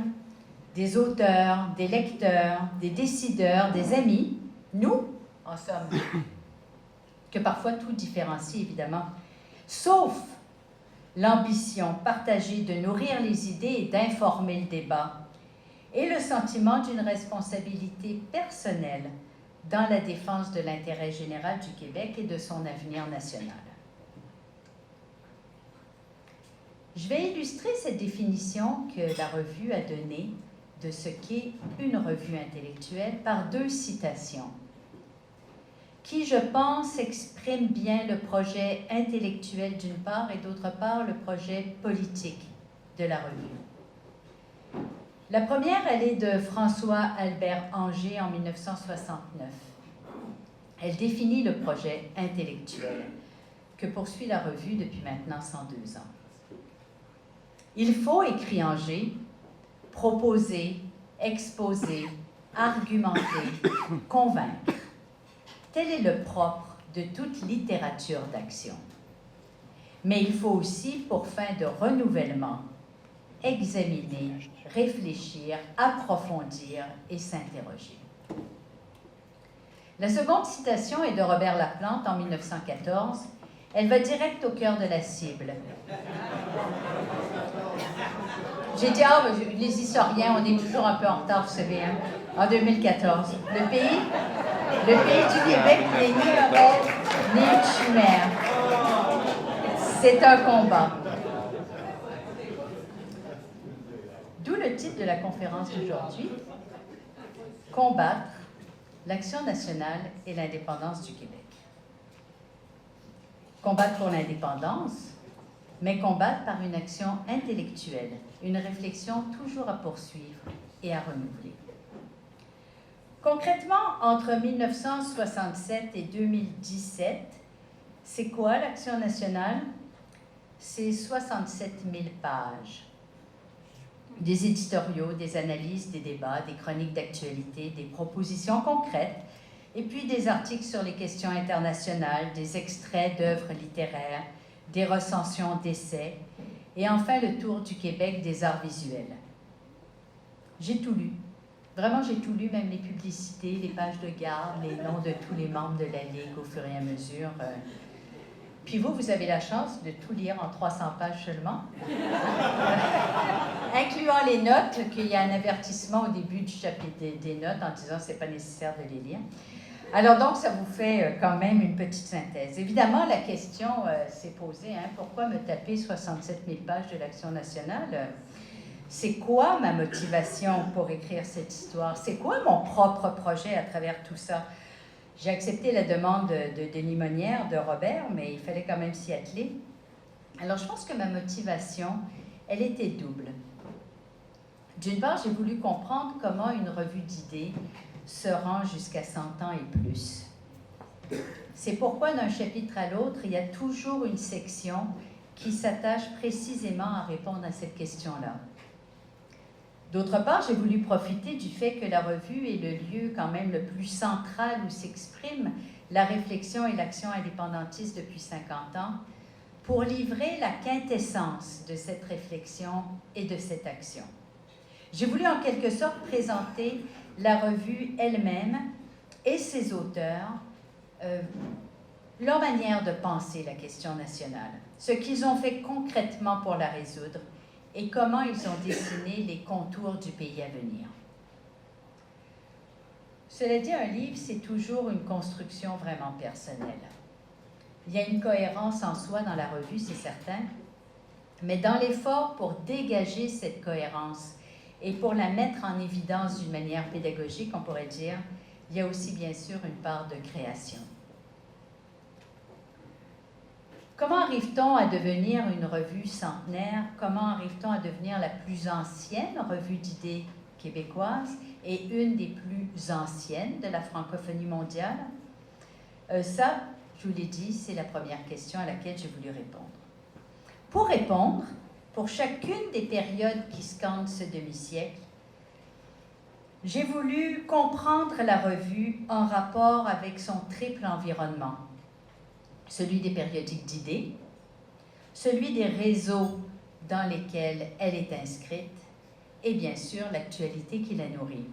Speaker 6: des auteurs, des lecteurs, des décideurs, des amis, nous, en somme, que parfois tout différencie évidemment, sauf l'ambition partagée de nourrir les idées et d'informer le débat, et le sentiment d'une responsabilité personnelle dans la défense de l'intérêt général du Québec et de son avenir national. Je vais illustrer cette définition que la revue a donnée de ce qu'est une revue intellectuelle par deux citations qui, je pense, expriment bien le projet intellectuel d'une part et d'autre part le projet politique de la revue. La première, elle est de François-Albert Anger en 1969. Elle définit le projet intellectuel que poursuit la revue depuis maintenant 102 ans. Il faut, écrit Anger, proposer, exposer, argumenter, convaincre. Tel est le propre de toute littérature d'action. Mais il faut aussi, pour fin de renouvellement, examiner, réfléchir, approfondir et s'interroger. La seconde citation est de Robert Laplante en 1914. Elle va direct au cœur de la cible. J'ai dit, les historiens, on est toujours un peu en retard, vous savez, hein? En 2014. Le pays du Québec n'est ni un rêve, ni une chimère. C'est un combat. D'où le titre de la conférence d'aujourd'hui, Combattre l'Action nationale et l'indépendance du Québec. Combattre pour l'indépendance, mais combattre par une action intellectuelle, une réflexion toujours à poursuivre et à renouveler. Concrètement, entre 1967 et 2017, c'est quoi l'Action nationale? C'est 67 000 pages. Des éditoriaux, des analyses, des débats, des chroniques d'actualité, des propositions concrètes, et puis des articles sur les questions internationales, des extraits d'œuvres littéraires, des recensions d'essais, et enfin le tour du Québec des arts visuels. J'ai tout lu. Vraiment, j'ai tout lu, même les publicités, les pages de garde, les noms de tous les membres de la Ligue au fur et à mesure. Puis vous avez la chance de tout lire en 300 pages seulement, incluant les notes, qu'il y a un avertissement au début du chapitre des notes en disant que ce n'est pas nécessaire de les lire. Alors donc, ça vous fait quand même une petite synthèse. Évidemment, la question s'est posée, hein, pourquoi me taper 67 000 pages de l'Action nationale? C'est quoi ma motivation pour écrire cette histoire? C'est quoi mon propre projet à travers tout ça? J'ai accepté la demande de Denis Monnière, de Robert, mais il fallait quand même s'y atteler. Alors, je pense que ma motivation, elle était double. D'une part, j'ai voulu comprendre comment une revue d'idées se rend jusqu'à 100 ans et plus. C'est pourquoi, d'un chapitre à l'autre, il y a toujours une section qui s'attache précisément à répondre à cette question-là. D'autre part, j'ai voulu profiter du fait que la revue est le lieu quand même le plus central où s'exprime la réflexion et l'action indépendantiste depuis 50 ans pour livrer la quintessence de cette réflexion et de cette action. J'ai voulu en quelque sorte présenter la revue elle-même et ses auteurs, leur manière de penser la question nationale, ce qu'ils ont fait concrètement pour la résoudre et comment ils ont dessiné les contours du pays à venir. Cela dit, un livre, c'est toujours une construction vraiment personnelle. Il y a une cohérence en soi dans la revue, c'est certain, mais dans l'effort pour dégager cette cohérence et pour la mettre en évidence d'une manière pédagogique, on pourrait dire, il y a aussi bien sûr une part de création. Comment arrive-t-on à devenir une revue centenaire? Comment arrive-t-on à devenir la plus ancienne revue d'idées québécoise et une des plus anciennes de la francophonie mondiale? Ça, je vous l'ai dit, c'est la première question à laquelle j'ai voulu répondre. Pour répondre, pour chacune des périodes qui scandent ce demi-siècle, j'ai voulu comprendre la revue en rapport avec son triple environnement. Celui des périodiques d'idées, celui des réseaux dans lesquels elle est inscrite, et bien sûr l'actualité qui la nourrit.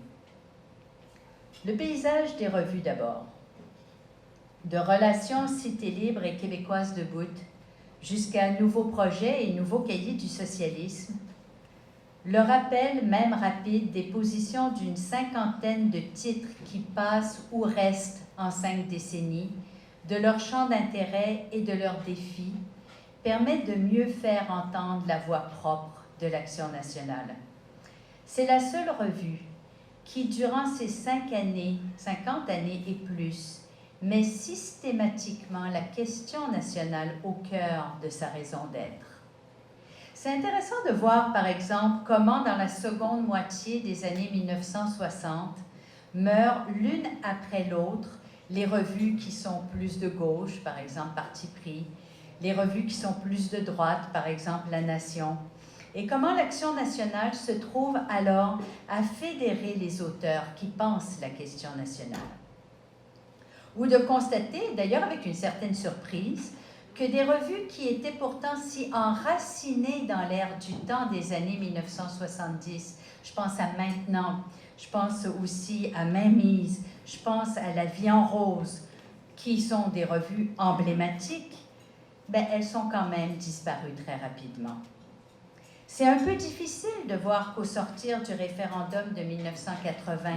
Speaker 6: Le paysage des revues d'abord. De Relations Cité libre et québécoise debout jusqu'à Nouveaux projets et Nouveaux cahiers du socialisme, le rappel même rapide des positions d'une cinquantaine de titres qui passent ou restent en 5 décennies, de leur champ d'intérêt et de leurs défis, permet de mieux faire entendre la voix propre de l'Action nationale. C'est la seule revue qui, durant ces 50 années et plus, met systématiquement la question nationale au cœur de sa raison d'être. C'est intéressant de voir, par exemple, comment dans la seconde moitié des années 1960 meurent l'une après l'autre les revues qui sont plus de gauche, par exemple Parti pris, les revues qui sont plus de droite, par exemple La Nation, et comment l'Action nationale se trouve alors à fédérer les auteurs qui pensent la question nationale. Ou de constater, d'ailleurs avec une certaine surprise, que des revues qui étaient pourtant si enracinées dans l'ère du temps des années 1970, je pense à Maintenant, je pense aussi à Mainmise, je pense à La Vie en rose, qui sont des revues emblématiques, ben, elles sont quand même disparues très rapidement. C'est un peu difficile de voir qu'au sortir du référendum de 1980,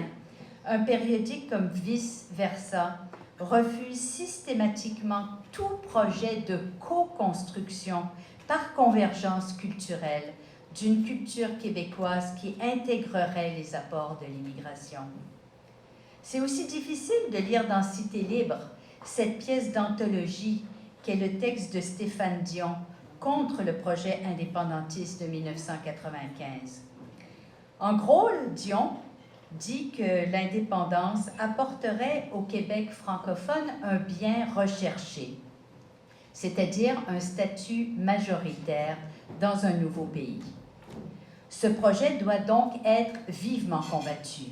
Speaker 6: un périodique comme Vice Versa refuse systématiquement tout projet de co-construction par convergence culturelle d'une culture québécoise qui intégrerait les apports de l'immigration. C'est aussi difficile de lire dans Cité libre cette pièce d'anthologie qu'est le texte de Stéphane Dion contre le projet indépendantiste de 1995. En gros, Dion dit que l'indépendance apporterait au Québec francophone un bien recherché, c'est-à-dire un statut majoritaire dans un nouveau pays. Ce projet doit donc être vivement combattu,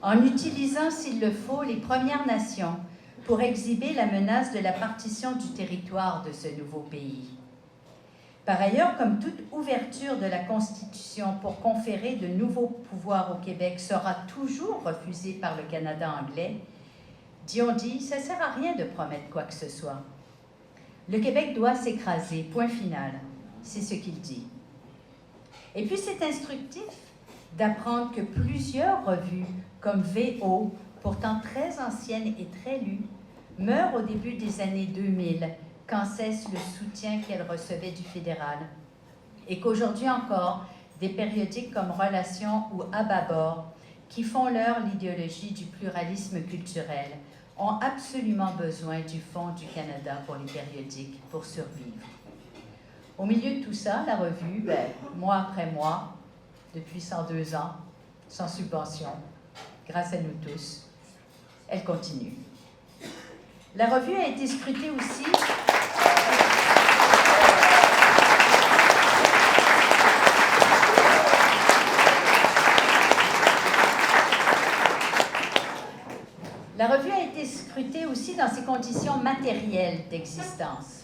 Speaker 6: en utilisant, s'il le faut, les Premières Nations pour exhiber la menace de la partition du territoire de ce nouveau pays. Par ailleurs, comme toute ouverture de la Constitution pour conférer de nouveaux pouvoirs au Québec sera toujours refusée par le Canada anglais, Dion dit « ça ne sert à rien de promettre quoi que ce soit. Le Québec doit s'écraser, point final. » C'est ce qu'il dit. Et puis c'est instructif d'apprendre que plusieurs revues comme VO, pourtant très anciennes et très lues, meurent au début des années 2000 quand cesse le soutien qu'elles recevaient du fédéral, et qu'aujourd'hui encore, des périodiques comme Relations ou À bâbord, qui font leur l'idéologie du pluralisme culturel, ont absolument besoin du Fonds du Canada pour les périodiques pour survivre. Au milieu de tout ça, la revue, mois après mois, depuis 102 ans, sans subvention, grâce à nous tous, elle continue. La revue a été scrutée aussi dans ses conditions matérielles d'existence.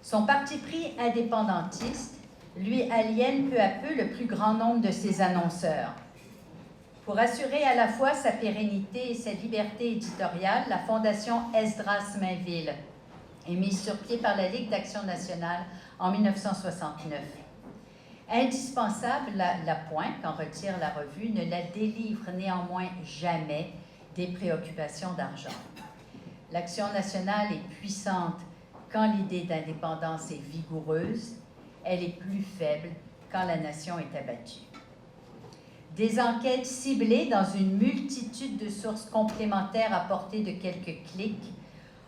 Speaker 6: Son parti pris indépendantiste lui aliène peu à peu le plus grand nombre de ses annonceurs. Pour assurer à la fois sa pérennité et sa liberté éditoriale, la Fondation Esdras Mainville est mise sur pied par la Ligue d'Action nationale en 1969. Indispensable, la Point, qu'en retire la revue, ne la délivre néanmoins jamais des préoccupations d'argent. L'Action nationale est puissante quand l'idée d'indépendance est vigoureuse, elle est plus faible quand la nation est abattue. Des enquêtes ciblées dans une multitude de sources complémentaires à portée de quelques clics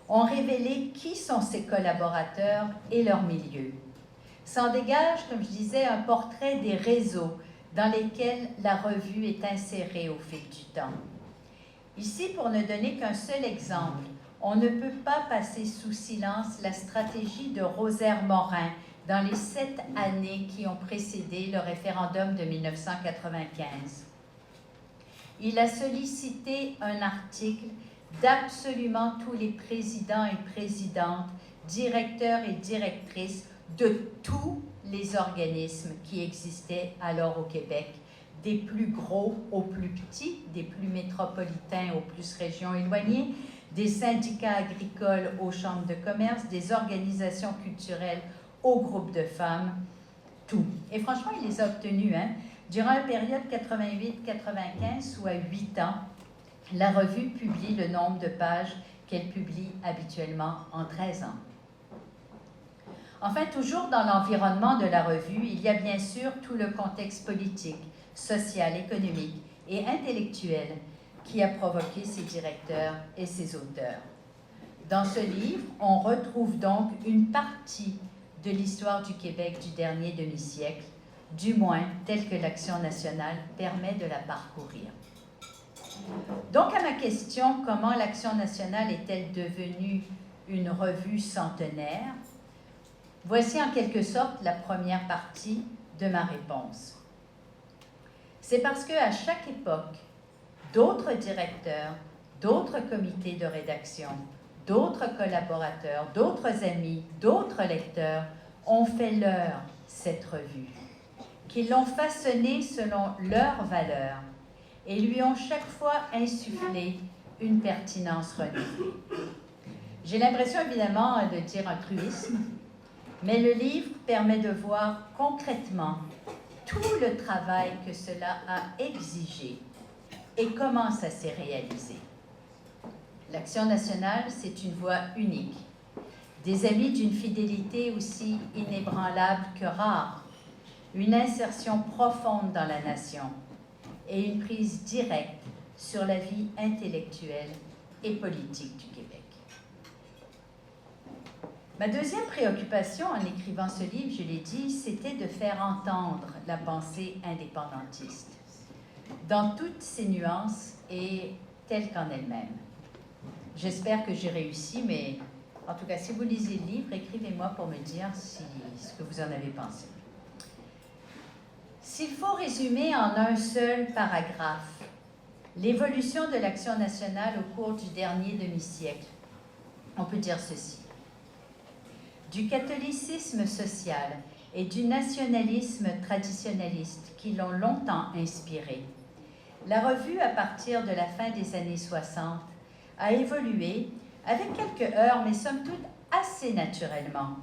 Speaker 6: ont révélé qui sont ses collaborateurs et leur milieu. S'en dégage, comme je disais, un portrait des réseaux dans lesquels la revue est insérée au fil du temps. Ici, pour ne donner qu'un seul exemple, on ne peut pas passer sous silence la stratégie de Rosaire Morin dans les 7 années qui ont précédé le référendum de 1995. Il a sollicité un article d'absolument tous les présidents et présidentes, directeurs et directrices de tous les organismes qui existaient alors au Québec, des plus gros aux plus petits, des plus métropolitains aux plus régions éloignées, des syndicats agricoles aux chambres de commerce, des organisations culturelles aux groupes de femmes, tout. Et franchement, il les a obtenus. Durant la période 88-95, soit 8 ans, la revue publie le nombre de pages qu'elle publie habituellement en 13 ans. Enfin, toujours dans l'environnement de la revue, il y a bien sûr tout le contexte politique, social, économique et intellectuel qui a provoqué ses directeurs et ses auteurs. Dans ce livre, on retrouve donc une partie de l'histoire du Québec du dernier demi-siècle, du moins telle que l'Action nationale permet de la parcourir. Donc, à ma question, comment l'Action nationale est-elle devenue une revue centenaire? Voici en quelque sorte la première partie de ma réponse. C'est parce qu'à chaque époque, d'autres directeurs, d'autres comités de rédaction, d'autres collaborateurs, d'autres amis, d'autres lecteurs ont fait leur cette revue, qu'ils l'ont façonnée selon leurs valeurs et lui ont chaque fois insufflé une pertinence renouvelée. J'ai l'impression évidemment de dire un truisme, mais le livre permet de voir concrètement tout le travail que cela a exigé et comment ça s'est réalisé. L'Action nationale, c'est une voix unique, des amis d'une fidélité aussi inébranlable que rare, une insertion profonde dans la nation et une prise directe sur la vie intellectuelle et politique du Québec. Ma deuxième préoccupation en écrivant ce livre, je l'ai dit, c'était de faire entendre la pensée indépendantiste dans toutes ses nuances et telle qu'en elle-même. J'espère que j'ai réussi, mais en tout cas, si vous lisez le livre, écrivez-moi pour me dire ce que vous en avez pensé. S'il faut résumer en un seul paragraphe l'évolution de l'Action nationale au cours du dernier demi-siècle, on peut dire ceci. Du catholicisme social et du nationalisme traditionnaliste qui l'ont longtemps inspiré, la revue, à partir de la fin des années 60, a évolué, avec quelques heurts, mais somme toute assez naturellement,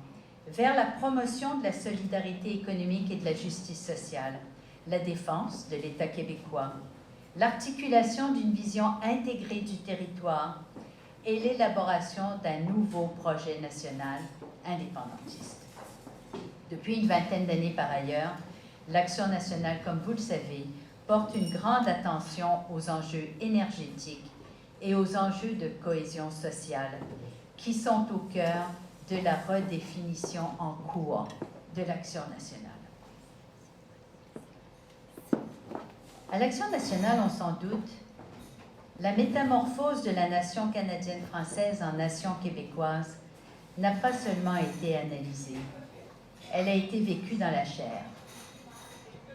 Speaker 6: vers la promotion de la solidarité économique et de la justice sociale, la défense de l'État québécois, l'articulation d'une vision intégrée du territoire et l'élaboration d'un nouveau projet national indépendantiste. Depuis une vingtaine d'années par ailleurs, l'Action nationale, comme vous le savez, porte une grande attention aux enjeux énergétiques et aux enjeux de cohésion sociale qui sont au cœur de la redéfinition en cours de l'Action nationale. À l'Action nationale, on s'en doute, la métamorphose de la nation canadienne-française en nation québécoise n'a pas seulement été analysée, elle a été vécue dans la chair,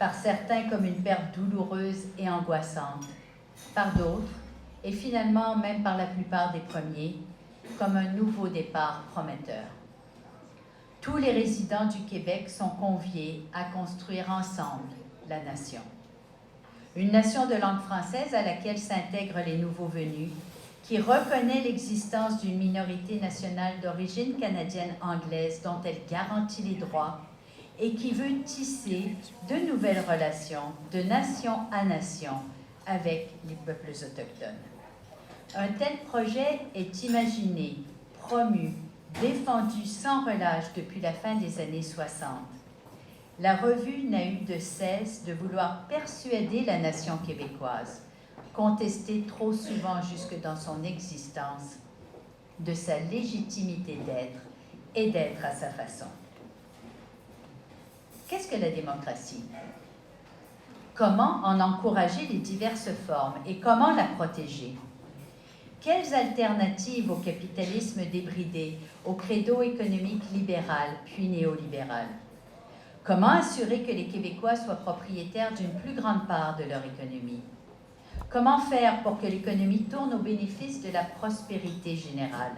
Speaker 6: par certains comme une perte douloureuse et angoissante, par d'autres, et finalement même par la plupart des premiers, comme un nouveau départ prometteur. Tous les résidents du Québec sont conviés à construire ensemble la nation. Une nation de langue française à laquelle s'intègrent les nouveaux venus, qui reconnaît l'existence d'une minorité nationale d'origine canadienne-anglaise dont elle garantit les droits et qui veut tisser de nouvelles relations de nation à nation avec les peuples autochtones. Un tel projet est imaginé, promu, défendu sans relâche depuis la fin des années 60. La revue n'a eu de cesse de vouloir persuader la nation québécoise, contestée trop souvent jusque dans son existence, de sa légitimité d'être et d'être à sa façon. Qu'est-ce que la démocratie? Comment en encourager les diverses formes et comment la protéger? Quelles alternatives au capitalisme débridé, au credo économique libéral puis néolibéral? Comment assurer que les Québécois soient propriétaires d'une plus grande part de leur économie? Comment faire pour que l'économie tourne au bénéfice de la prospérité générale?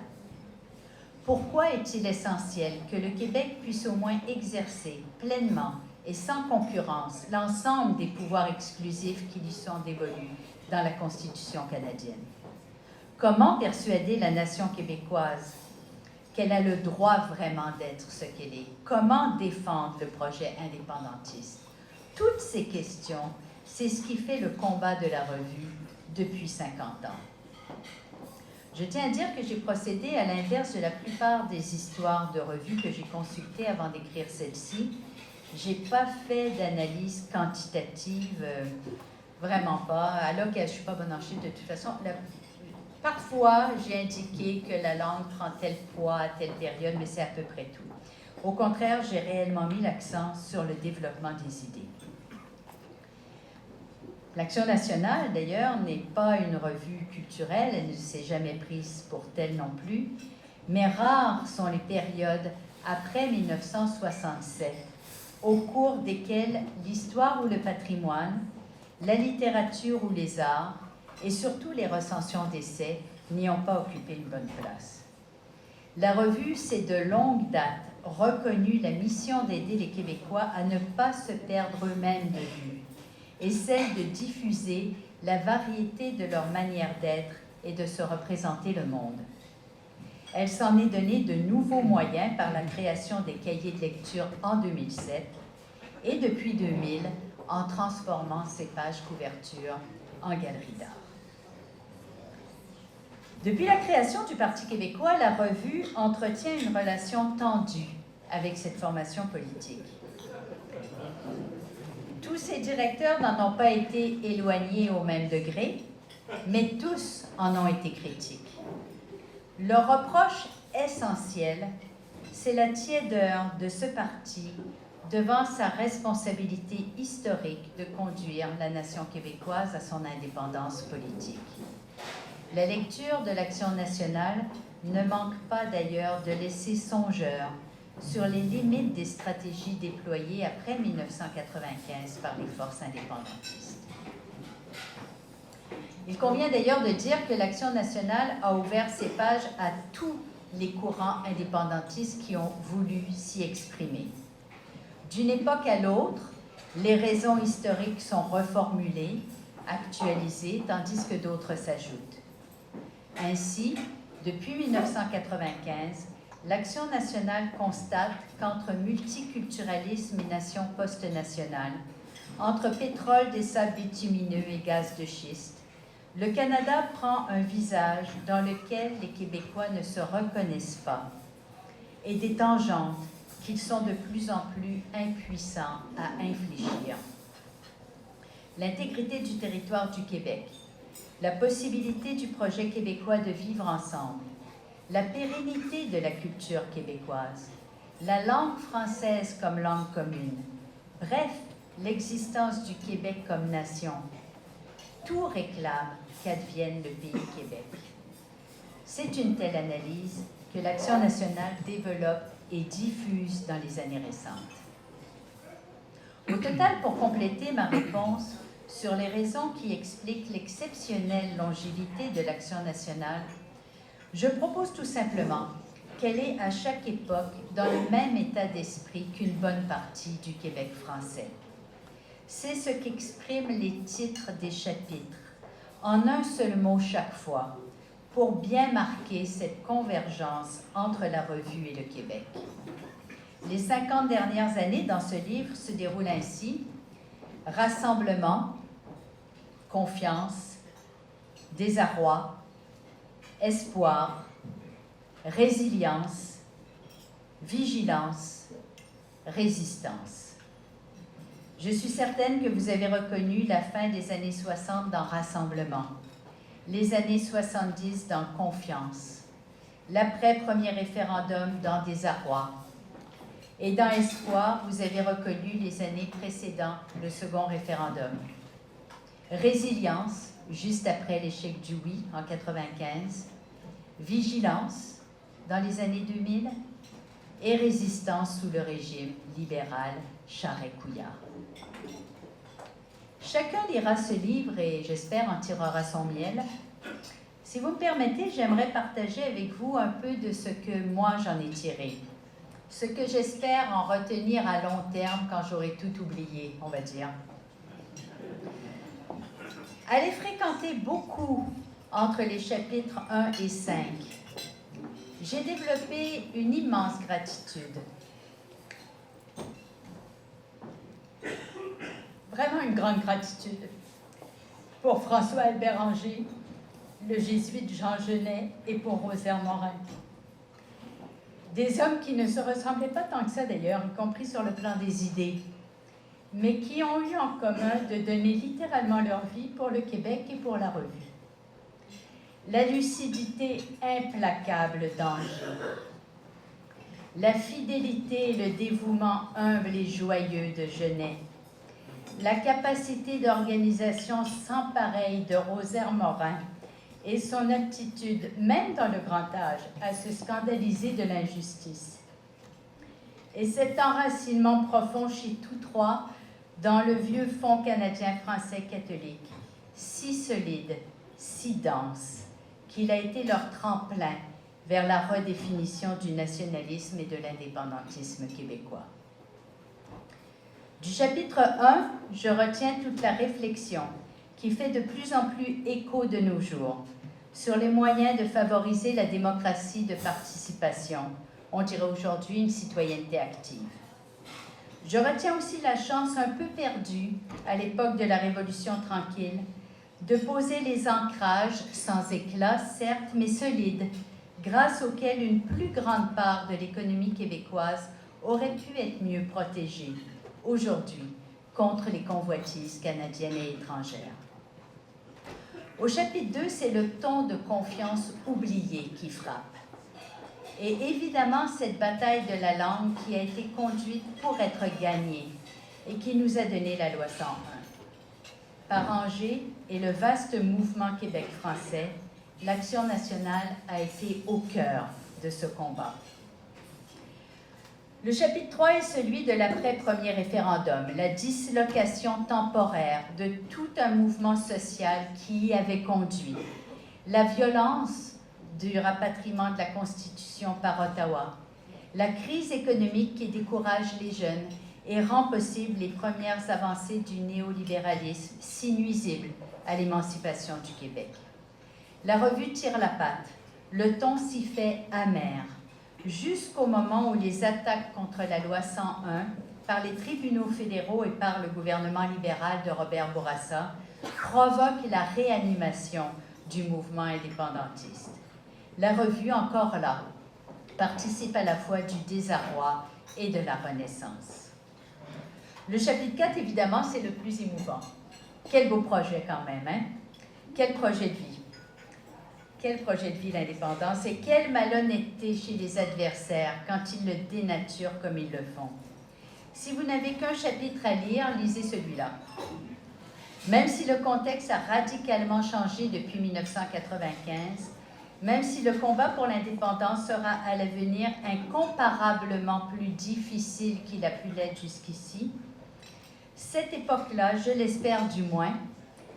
Speaker 6: Pourquoi est-il essentiel que le Québec puisse au moins exercer pleinement et sans concurrence l'ensemble des pouvoirs exclusifs qui lui sont dévolus dans la Constitution canadienne? Comment persuader la nation québécoise qu'elle a le droit vraiment d'être ce qu'elle est? Comment défendre le projet indépendantiste? Toutes ces questions, c'est ce qui fait le combat de la revue depuis 50 ans. Je tiens à dire que j'ai procédé à l'inverse de la plupart des histoires de revues que j'ai consultées avant d'écrire celle-ci. Je n'ai pas fait d'analyse quantitative, vraiment pas. Alors que je ne suis pas bonne en chiffres de toute façon. Parfois, j'ai indiqué que la langue prend tel poids à telle période, mais c'est à peu près tout. Au contraire, j'ai réellement mis l'accent sur le développement des idées. L'Action nationale, d'ailleurs, n'est pas une revue culturelle, elle ne s'est jamais prise pour telle non plus, mais rares sont les périodes après 1967 au cours desquelles l'histoire ou le patrimoine, la littérature ou les arts, et surtout les recensions d'essais n'y ont pas occupé une bonne place. La revue s'est de longue date reconnu la mission d'aider les Québécois à ne pas se perdre eux-mêmes de vue et celle de diffuser la variété de leur manière d'être et de se représenter le monde. Elle s'en est donné de nouveaux moyens par la création des cahiers de lecture en 2007 et depuis 2000 en transformant ses pages couverture en galerie d'art. Depuis la création du Parti québécois, la revue entretient une relation tendue avec cette formation politique. Tous ses directeurs n'en ont pas été éloignés au même degré, mais tous en ont été critiques. Leur reproche essentiel, c'est la tiédeur de ce parti devant sa responsabilité historique de conduire la nation québécoise à son indépendance politique. La lecture de l'Action nationale ne manque pas d'ailleurs de laisser songeur sur les limites des stratégies déployées après 1995 par les forces indépendantistes. Il convient d'ailleurs de dire que l'Action nationale a ouvert ses pages à tous les courants indépendantistes qui ont voulu s'y exprimer. D'une époque à l'autre, les raisons historiques sont reformulées, actualisées, tandis que d'autres s'ajoutent. Ainsi, depuis 1995, l'Action nationale constate qu'entre multiculturalisme et nation post-nationale, entre pétrole, des sables bitumineux et gaz de schiste, le Canada prend un visage dans lequel les Québécois ne se reconnaissent pas et des tangentes qu'ils sont de plus en plus impuissants à infléchir. L'intégrité du territoire du Québec, la possibilité du projet québécois de vivre ensemble, la pérennité de la culture québécoise, la langue française comme langue commune, bref, l'existence du Québec comme nation, tout réclame qu'advienne le pays Québec. C'est une telle analyse que l'Action nationale développe et diffuse dans les années récentes. Au total, pour compléter ma réponse sur les raisons qui expliquent l'exceptionnelle longévité de l'Action nationale, je propose tout simplement qu'elle est à chaque époque dans le même état d'esprit qu'une bonne partie du Québec français. C'est ce qu'expriment les titres des chapitres, en un seul mot chaque fois, pour bien marquer cette convergence entre la revue et le Québec. Les 50 dernières années dans ce livre se déroulent ainsi: rassemblement, confiance, désarroi, espoir, résilience, vigilance, résistance. Je suis certaine que vous avez reconnu la fin des années 60 dans Rassemblement, les années 70 dans Confiance, l'après-premier référendum dans Désarroi, et dans Espoir, vous avez reconnu les années précédant le second référendum. Résilience, juste après l'échec du oui en 95, vigilance dans les années 2000 et résistance sous le régime libéral Charest-Couillard. Chacun lira ce livre et j'espère en tirera son miel. Si vous me permettez, j'aimerais partager avec vous un peu de ce que moi j'en ai tiré, ce que j'espère en retenir à long terme quand j'aurai tout oublié, on va dire. Allez fréquenter beaucoup entre les chapitres 1 et 5. J'ai développé une immense gratitude. Vraiment une grande gratitude pour François-Albert Anger, le jésuite Jean Genet et pour Rosaire Morin. Des hommes qui ne se ressemblaient pas tant que ça d'ailleurs, y compris sur le plan des idées, mais qui ont eu en commun de donner littéralement leur vie pour le Québec et pour la revue. La lucidité implacable d'Anger, la fidélité et le dévouement humble et joyeux de Genet, la capacité d'organisation sans pareil de Rosaire Morin et son aptitude, même dans le grand âge, à se scandaliser de l'injustice. Et cet enracinement profond chez tous trois dans le vieux Fonds canadien-français catholique, si solide, si dense, qu'il a été leur tremplin vers la redéfinition du nationalisme et de l'indépendantisme québécois. Du chapitre 1, je retiens toute la réflexion qui fait de plus en plus écho de nos jours sur les moyens de favoriser la démocratie de participation, on dirait aujourd'hui une citoyenneté active. Je retiens aussi la chance un peu perdue, à l'époque de la Révolution tranquille, de poser les ancrages, sans éclat certes, mais solides, grâce auxquels une plus grande part de l'économie québécoise aurait pu être mieux protégée, aujourd'hui, contre les convoitises canadiennes et étrangères. Au chapitre 2, c'est le ton de confiance oublié qui frappe. Et évidemment, cette bataille de la langue qui a été conduite pour être gagnée et qui nous a donné la loi 101. Par Anger et le vaste mouvement Québec français, l'Action nationale a été au cœur de ce combat. Le chapitre 3 est celui de l'après-premier référendum, la dislocation temporaire de tout un mouvement social qui y avait conduit, la violence du rapatriement de la Constitution par Ottawa, la crise économique qui décourage les jeunes et rend possible les premières avancées du néolibéralisme si nuisible à l'émancipation du Québec. La revue tire la patte, le ton s'y fait amer, jusqu'au moment où les attaques contre la loi 101 par les tribunaux fédéraux et par le gouvernement libéral de Robert Bourassa provoquent la réanimation du mouvement indépendantiste. La revue, encore là, participe à la fois du désarroi et de la renaissance. Le chapitre 4, évidemment, c'est le plus émouvant. Quel beau projet quand même, hein? Quel projet de vie! Quel projet de vie l'indépendance et quelle malhonnêteté chez les adversaires quand ils le dénaturent comme ils le font. Si vous n'avez qu'un chapitre à lire, lisez celui-là. Même si le contexte a radicalement changé depuis 1995, même si le combat pour l'indépendance sera à l'avenir incomparablement plus difficile qu'il a pu l'être jusqu'ici, cette époque-là, je l'espère du moins,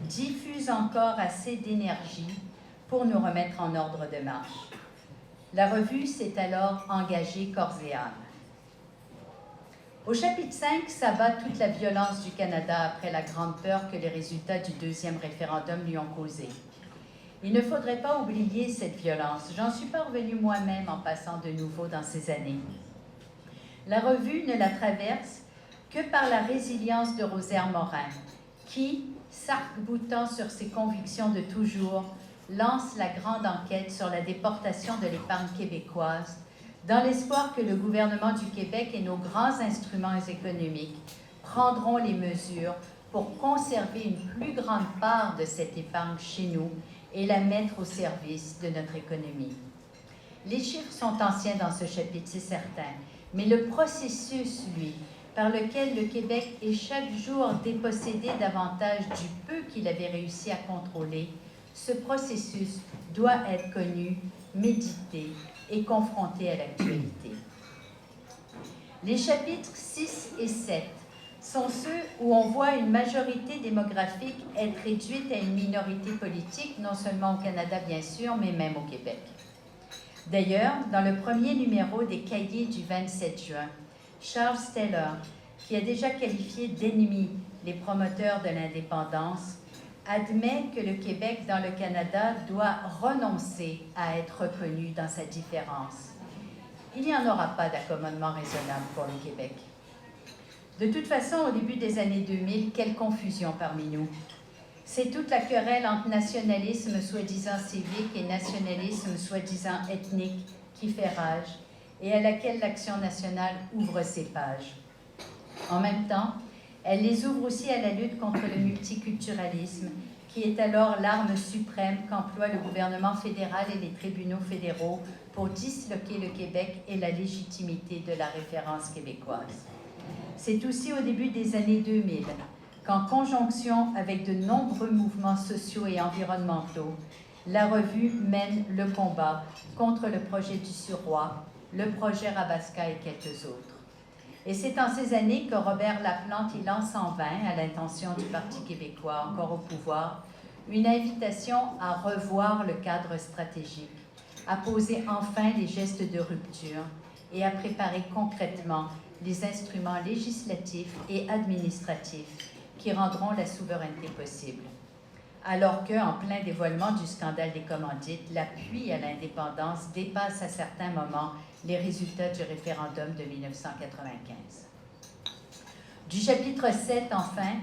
Speaker 6: diffuse encore assez d'énergie pour nous remettre en ordre de marche. La revue s'est alors engagée corps et âme. Au chapitre 5 s'abat toute la violence du Canada après la grande peur que les résultats du deuxième référendum lui ont causée. Il ne faudrait pas oublier cette violence. J'en suis parvenue moi-même en passant de nouveau dans ces années. La revue ne la traverse que par la résilience de Rosaire Morin, qui, s'arc-boutant sur ses convictions de toujours, lance la grande enquête sur la déportation de l'épargne québécoise, dans l'espoir que le gouvernement du Québec et nos grands instruments économiques prendront les mesures pour conserver une plus grande part de cette épargne chez nous et la mettre au service de notre économie. Les chiffres sont anciens dans ce chapitre, c'est certain, mais le processus, lui, par lequel le Québec est chaque jour dépossédé davantage du peu qu'il avait réussi à contrôler, ce processus doit être connu, médité et confronté à l'actualité. Les chapitres 6 et 7 sont ceux où on voit une majorité démographique être réduite à une minorité politique, non seulement au Canada bien sûr, mais même au Québec. D'ailleurs, dans le premier numéro des Cahiers du 27 juin, Charles Steller, qui a déjà qualifié d'ennemis les promoteurs de l'indépendance, admet que le Québec dans le Canada doit renoncer à être reconnu dans sa différence. Il n'y en aura pas d'accommodement raisonnable pour le Québec. De toute façon, au début des années 2000, quelle confusion parmi nous. C'est toute la querelle entre nationalisme soi-disant civique et nationalisme soi-disant ethnique qui fait rage et à laquelle l'Action nationale ouvre ses pages. En même temps, elle les ouvre aussi à la lutte contre le multiculturalisme, qui est alors l'arme suprême qu'emploie le gouvernement fédéral et les tribunaux fédéraux pour disloquer le Québec et la légitimité de la référence québécoise. C'est aussi au début des années 2000 qu'en conjonction avec de nombreux mouvements sociaux et environnementaux, la revue mène le combat contre le projet du Suroît, le projet Rabaska et quelques autres. Et c'est en ces années que Robert Laplante y lance en vain, à l'intention du Parti québécois encore au pouvoir, une invitation à revoir le cadre stratégique, à poser enfin les gestes de rupture et à préparer concrètement les instruments législatifs et administratifs qui rendront la souveraineté possible. Alors qu'en plein dévoilement du scandale des commandites, l'appui à l'indépendance dépasse à certains moments les résultats du référendum de 1995. Du chapitre 7, enfin,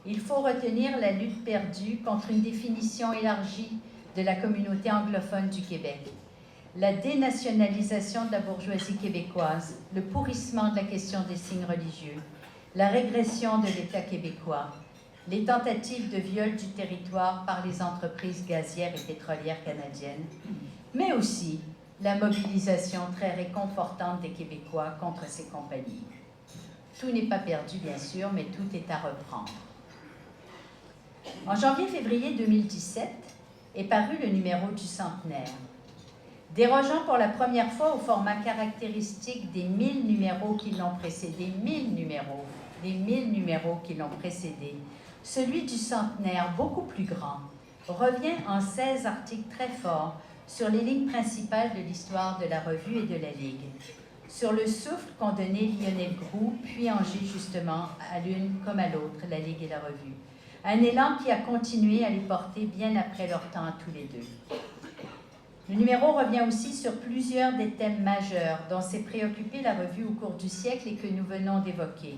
Speaker 6: il faut retenir la lutte perdue contre une définition élargie de la communauté anglophone du Québec, la dénationalisation de la bourgeoisie québécoise, le pourrissement de la question des signes religieux, la régression de l'État québécois, les tentatives de viol du territoire par les entreprises gazières et pétrolières canadiennes, mais aussi la mobilisation très réconfortante des Québécois contre ces compagnies. Tout n'est pas perdu, bien sûr, mais tout est à reprendre. En janvier-février 2017 est paru le numéro du centenaire. Dérogeant pour la première fois au format caractéristique des 1000 numéros qui l'ont précédé, des 1000 numéros qui l'ont précédé, celui du centenaire, beaucoup plus grand, revient en 16 articles très forts sur les lignes principales de l'histoire de la revue et de la Ligue, sur le souffle qu'ont donné Lionel Groulx, puis Angers justement, à l'une comme à l'autre, la Ligue et la revue. Un élan qui a continué à les porter bien après leur temps à tous les deux. Le numéro revient aussi sur plusieurs des thèmes majeurs dont s'est préoccupée la revue au cours du siècle et que nous venons d'évoquer.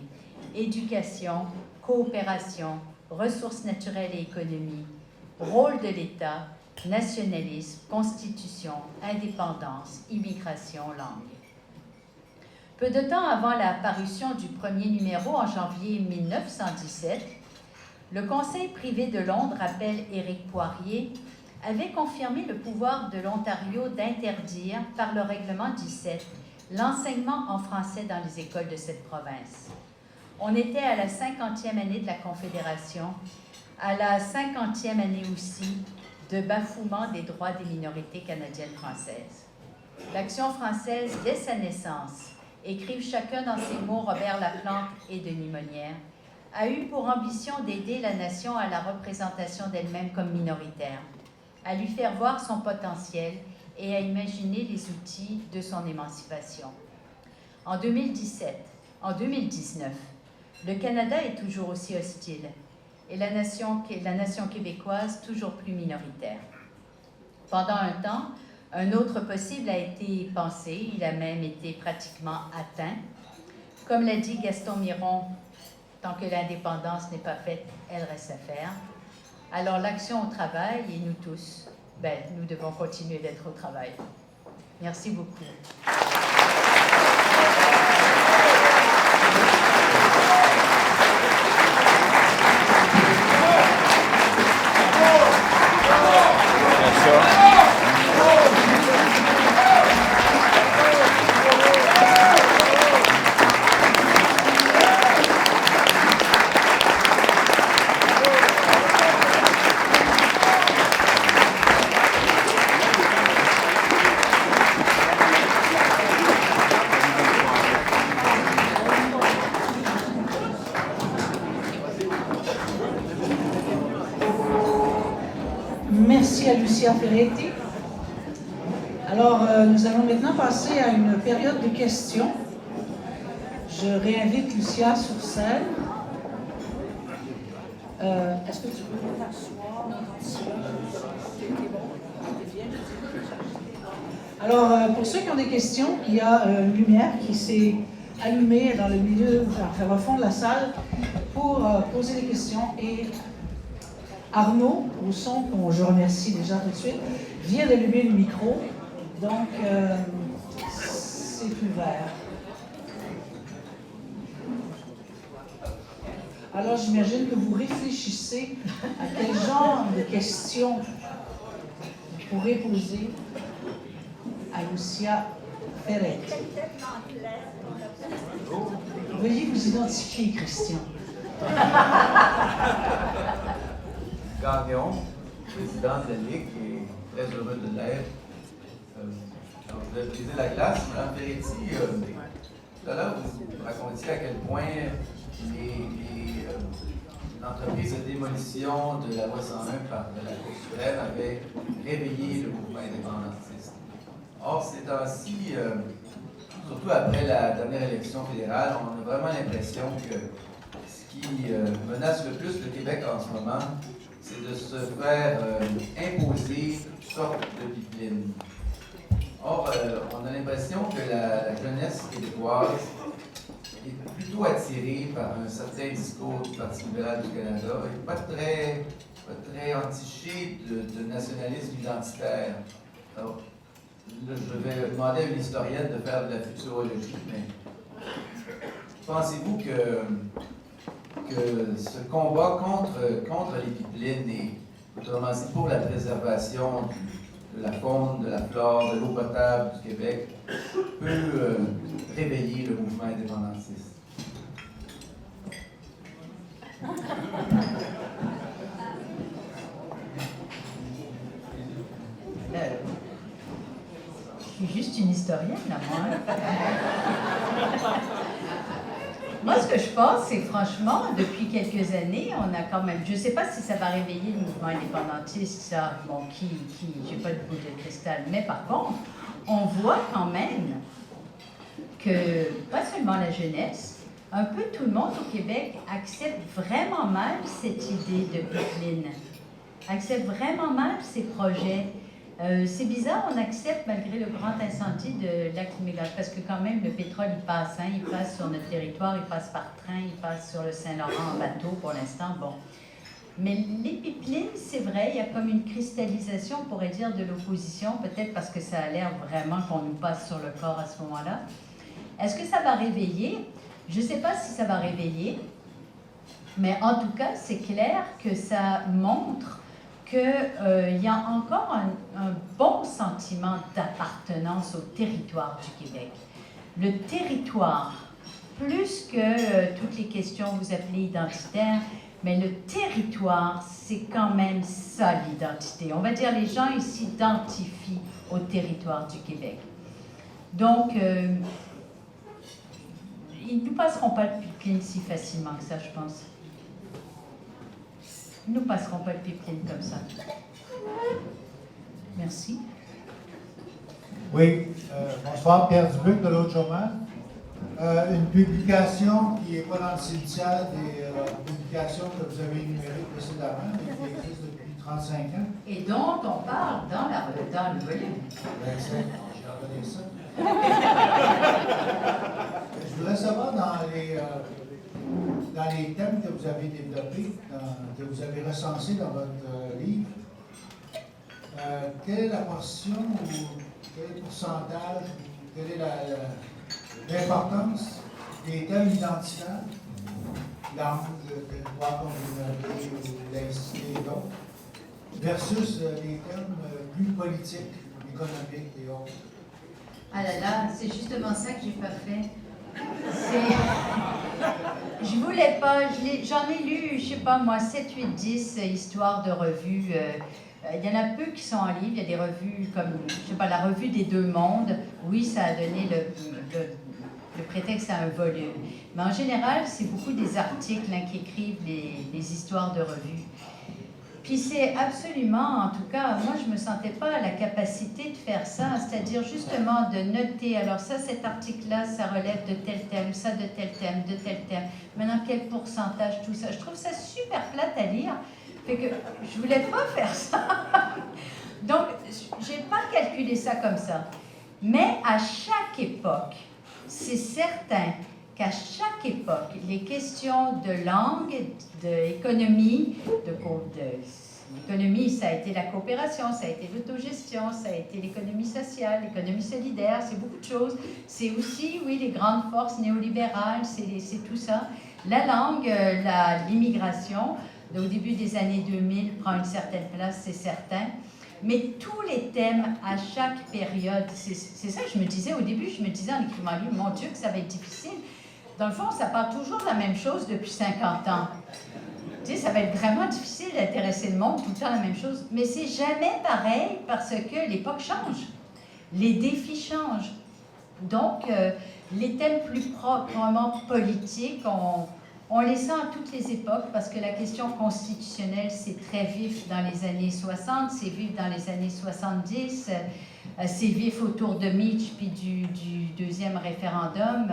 Speaker 6: Éducation, coopération, ressources naturelles et économie, rôle de l'État, nationalisme, constitution, indépendance, immigration, langue. Peu de temps avant la parution du premier numéro en janvier 1917, le Conseil privé de Londres, appelé Éric Poirier, avait confirmé le pouvoir de l'Ontario d'interdire, par le règlement 17, l'enseignement en français dans les écoles de cette province. On était à la 50e année de la Confédération, à la 50e année aussi de bafouement des droits des minorités canadiennes françaises. L'Action française, dès sa naissance, écrivent chacun dans ses mots Robert Laplante et Denis Monnière, a eu pour ambition d'aider la nation à la représentation d'elle-même comme minoritaire, à lui faire voir son potentiel et à imaginer les outils de son émancipation. En 2019, le Canada est toujours aussi hostile et la nation québécoise toujours plus minoritaire. Pendant un temps, un autre possible a été pensé, il a même été pratiquement atteint. Comme l'a dit Gaston Miron, tant que l'indépendance n'est pas faite, elle reste à faire. Alors l'action au travail, et nous tous, nous devons continuer d'être au travail. Merci beaucoup.
Speaker 1: Merci à Lucia Ferretti. Alors, nous allons maintenant passer à une période de questions. Je réinvite Lucia sur scène. Est-ce que tu peux t'asseoir? Alors, pour ceux qui ont des questions, il y a une lumière qui s'est allumée dans le milieu, vers le fond de la salle, pour poser des questions. Et Arnaud Rousson, dont je remercie déjà tout de suite, vient d'allumer le micro, donc c'est ouvert. Alors j'imagine que vous réfléchissez à quel genre de questions vous pourrez poser à Lucia Ferretti. Veuillez vous identifier, Christian.
Speaker 2: Gagnon, président de la Ligue, et très heureux de l'être. Je vais briser la glace. Mme Ferretti, tout à l'heure, vous racontiez à quel point l'entreprise de démolition de la loi 101 par de la Cour suprême avait réveillé le mouvement indépendantiste. Or, ces temps-ci, surtout après la dernière élection fédérale, on a vraiment l'impression que ce qui menace le plus le Québec en ce moment, c'est de se faire imposer toutes sortes de pipelines. Or, on a l'impression que la jeunesse québécoise est plutôt attirée par un certain discours du Parti libéral du Canada et pas très entiché de nationalisme identitaire. Alors, là, je vais demander à une historienne de faire de la futurologie, mais pensez-vous que ce combat contre les pipelines et, autrement dit, pour la préservation de la faune, de la flore, de l'eau potable du Québec, peut réveiller le mouvement indépendantiste?
Speaker 6: Je suis juste une historienne, là, moi. Moi, ce que je pense, c'est franchement, depuis quelques années, on a quand même, je ne sais pas si ça va réveiller le mouvement indépendantiste, ça, bon, j'ai pas de boule de cristal, mais par contre, on voit quand même que, pas seulement la jeunesse, un peu tout le monde au Québec accepte vraiment mal cette idée de pipeline, accepte vraiment mal ces projets. C'est bizarre, on accepte malgré le grand incendie de Lac-Mégantic, parce que quand même le pétrole il passe sur notre territoire, il passe par train, il passe sur le Saint-Laurent en bateau pour l'instant, bon. Mais les pipelines, c'est vrai, il y a comme une cristallisation, on pourrait dire, de l'opposition, peut-être parce que ça a l'air vraiment qu'on nous passe sur le corps à ce moment-là. Est-ce que ça va réveiller? Je ne sais pas si ça va réveiller, mais en tout cas, c'est clair que ça montre qu'il y a encore un bon sentiment d'appartenance au territoire du Québec. Le territoire, plus que toutes les questions que vous appelez identitaires, mais le territoire, c'est quand même ça l'identité. On va dire les gens ils s'identifient au territoire du Québec. Donc, ils ne nous passeront pas le pipeline si facilement que ça, je pense. Ils ne nous passeront pas le pipeline comme ça. Merci.
Speaker 7: Oui, bonsoir, Pierre Dubuc de l'autre chômage. Une publication qui n'est pas dans le cimetière des publications que vous avez énumérées précédemment, mais qui existe depuis 35 ans.
Speaker 6: Et dont on parle dans le volume.
Speaker 7: Exact, j'ai regardé ça. Je voudrais savoir dans les thèmes que vous avez développés, que vous avez recensés dans votre livre, quelle est la portion ou quel est le pourcentage, ou quelle est l'importance des thèmes identitaires, langue, droit, communauté, laïcité et d'autres, versus les thèmes plus politiques, économiques et autres?
Speaker 6: Ah là là, c'est justement ça que j'ai pas fait. Je voulais pas, j'en ai lu, je sais pas moi, 7, 8, 10 histoires de revues. Il y en a peu qui sont en livre. Il y a des revues comme, je sais pas, la revue des Deux Mondes. Oui, ça a donné le prétexte à un volume. Mais en général, c'est beaucoup des articles qui écrivent les histoires de revues. Puis c'est absolument, en tout cas, moi je ne me sentais pas à la capacité de faire ça, c'est-à-dire justement de noter, alors ça, cet article-là, ça relève de tel thème, ça de tel thème, de tel thème, maintenant quel pourcentage, tout ça. Je trouve ça super plate à lire, fait que je voulais pas faire ça. Donc, j'ai pas calculé ça comme ça. Mais à chaque époque, c'est certain qu'à chaque époque, les questions de langue, d'économie, l'économie, ça a été la coopération, ça a été l'autogestion, ça a été l'économie sociale, l'économie solidaire, c'est beaucoup de choses. C'est aussi, oui, les grandes forces néolibérales, c'est tout ça. La langue, l'immigration, au début des années 2000, prend une certaine place, c'est certain. Mais tous les thèmes à chaque période, c'est ça que je me disais au début, je me disais en écrivant le livre, mon Dieu, que ça va être difficile. Dans le fond, ça parle toujours de la même chose depuis 50 ans. Tu sais, ça va être vraiment difficile d'intéresser le monde tout le temps la même chose. Mais c'est jamais pareil parce que l'époque change. Les défis changent. Donc, les thèmes plus proprement politiques, on les sent à toutes les époques parce que la question constitutionnelle, c'est très vif dans les années 60, c'est vif dans les années 70, c'est vif autour de Mitch puis du deuxième référendum.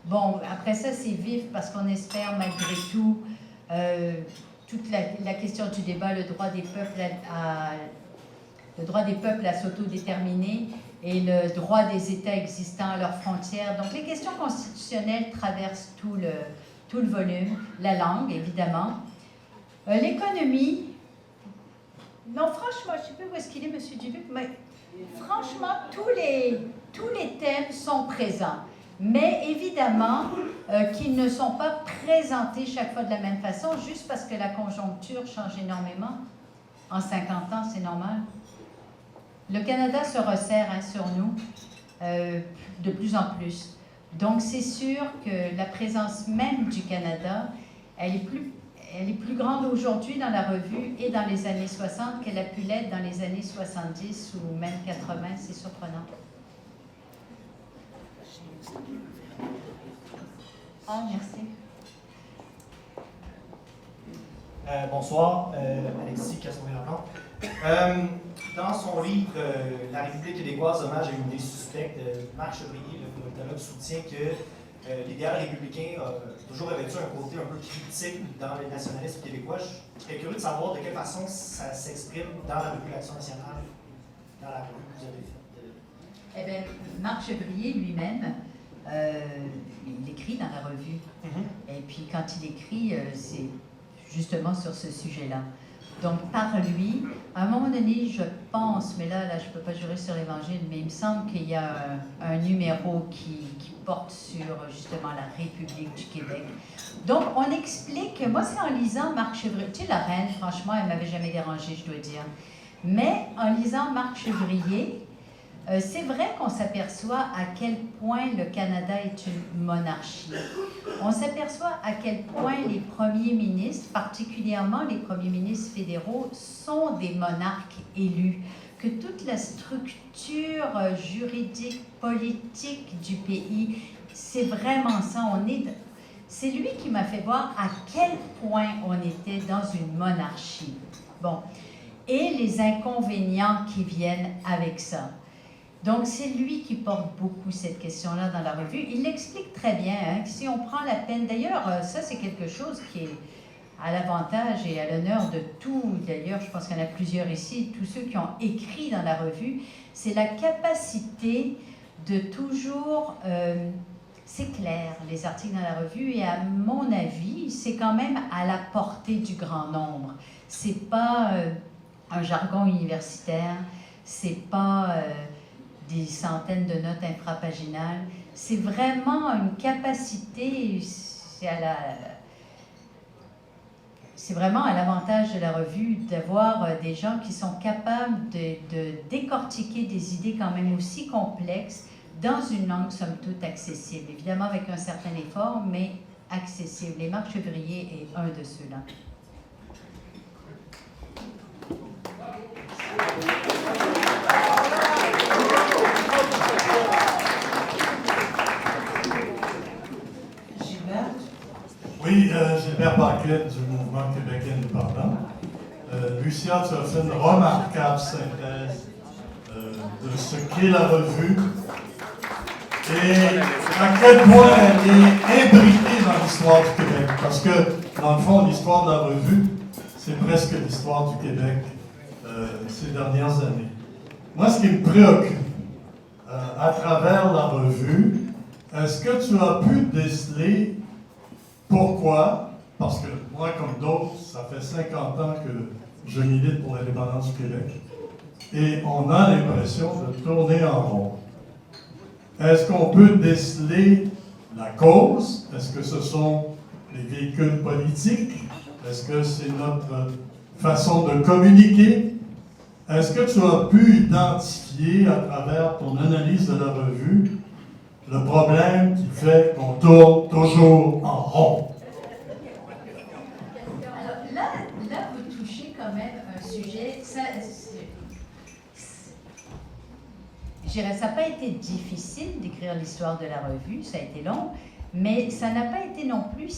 Speaker 6: Bon, après ça, c'est vif parce qu'on espère malgré tout toute la question du débat, le droit des peuples à s'autodéterminer et le droit des États existants à leurs frontières. Donc, les questions constitutionnelles traversent tout le volume. La langue, évidemment. L'économie. Non, franchement, je ne sais pas où est-ce qu'il est, M. Dubuc, mais franchement, tous les thèmes sont présents. Mais évidemment qu'ils ne sont pas présentés chaque fois de la même façon, juste parce que la conjoncture change énormément. En 50 ans, c'est normal. Le Canada se resserre sur nous de plus en plus. Donc, c'est sûr que la présence même du Canada, elle est plus grande aujourd'hui dans la revue et dans les années 60 qu'elle a pu l'être dans les années 70 ou même 80. C'est surprenant. Ah, merci.
Speaker 8: Bonsoir, Alexis Casson-Mélenchon. Dans son livre La République québécoise, hommage à une idée suspecte, Marc Chevrier, le politologue, soutient que l'idéal républicain a toujours revêtu un côté un peu critique dans le nationalisme québécois. Je serais curieux de savoir de quelle façon ça s'exprime dans la revue L'Action nationale, dans la revue que vous avez faite.
Speaker 6: Eh bien, Marc Chevrier lui-même, il écrit dans la revue. Et puis quand il écrit, c'est justement sur ce sujet-là. Donc par lui, à un moment donné, je pense, mais là je ne peux pas jurer sur l'Évangile, mais il me semble qu'il y a un numéro qui porte sur justement la République du Québec. Donc on explique, moi c'est en lisant Marc Chevrier, tu sais la reine, franchement, elle ne m'avait jamais dérangée, je dois dire. Mais en lisant Marc Chevrier, c'est vrai qu'on s'aperçoit à quel point le Canada est une monarchie. On s'aperçoit à quel point les premiers ministres, particulièrement les premiers ministres fédéraux, sont des monarques élus, que toute la structure juridique, politique du pays, c'est vraiment ça. C'est lui qui m'a fait voir à quel point on était dans une monarchie. Bon, et les inconvénients qui viennent avec ça. Donc, c'est lui qui porte beaucoup cette question-là dans la revue. Il l'explique très bien, hein, que si on prend la peine... D'ailleurs, ça, c'est quelque chose qui est à l'avantage et à l'honneur de tout. D'ailleurs, je pense qu'il y en a plusieurs ici, tous ceux qui ont écrit dans la revue, c'est la capacité de toujours... c'est clair, les articles dans la revue, et à mon avis, c'est quand même à la portée du grand nombre. C'est pas un jargon universitaire, c'est pas... des centaines de notes infrapaginales. C'est vraiment une capacité, c'est vraiment à l'avantage de la revue d'avoir des gens qui sont capables de décortiquer des idées quand même aussi complexes dans une langue somme toute accessible. Évidemment avec un certain effort, mais accessible. Et Marc Chevrier est un de ceux-là.
Speaker 9: Oui, Gilbert Paquet du Mouvement québécois indépendant. Lucia, tu as fait une remarquable synthèse de ce qu'est la revue et à quel point elle est imbriquée dans l'histoire du Québec. Parce que, dans le fond, l'histoire de la revue, c'est presque l'histoire du Québec ces dernières années. Moi, ce qui me préoccupe à travers la revue, est-ce que tu as pu déceler pourquoi? Parce que moi, comme d'autres, ça fait 50 ans que je milite pour l'indépendance du Québec. Et on a l'impression de tourner en rond. Est-ce qu'on peut déceler la cause? Est-ce que ce sont les véhicules politiques? Est-ce que c'est notre façon de communiquer? Est-ce que tu as pu identifier à travers ton analyse de la revue le problème qui fait qu'on tourne toujours en rond?
Speaker 6: Alors là, vous touchez quand même un sujet... Je dirais, ça n'a pas été difficile d'écrire l'histoire de la revue, ça a été long, mais ça n'a pas été non plus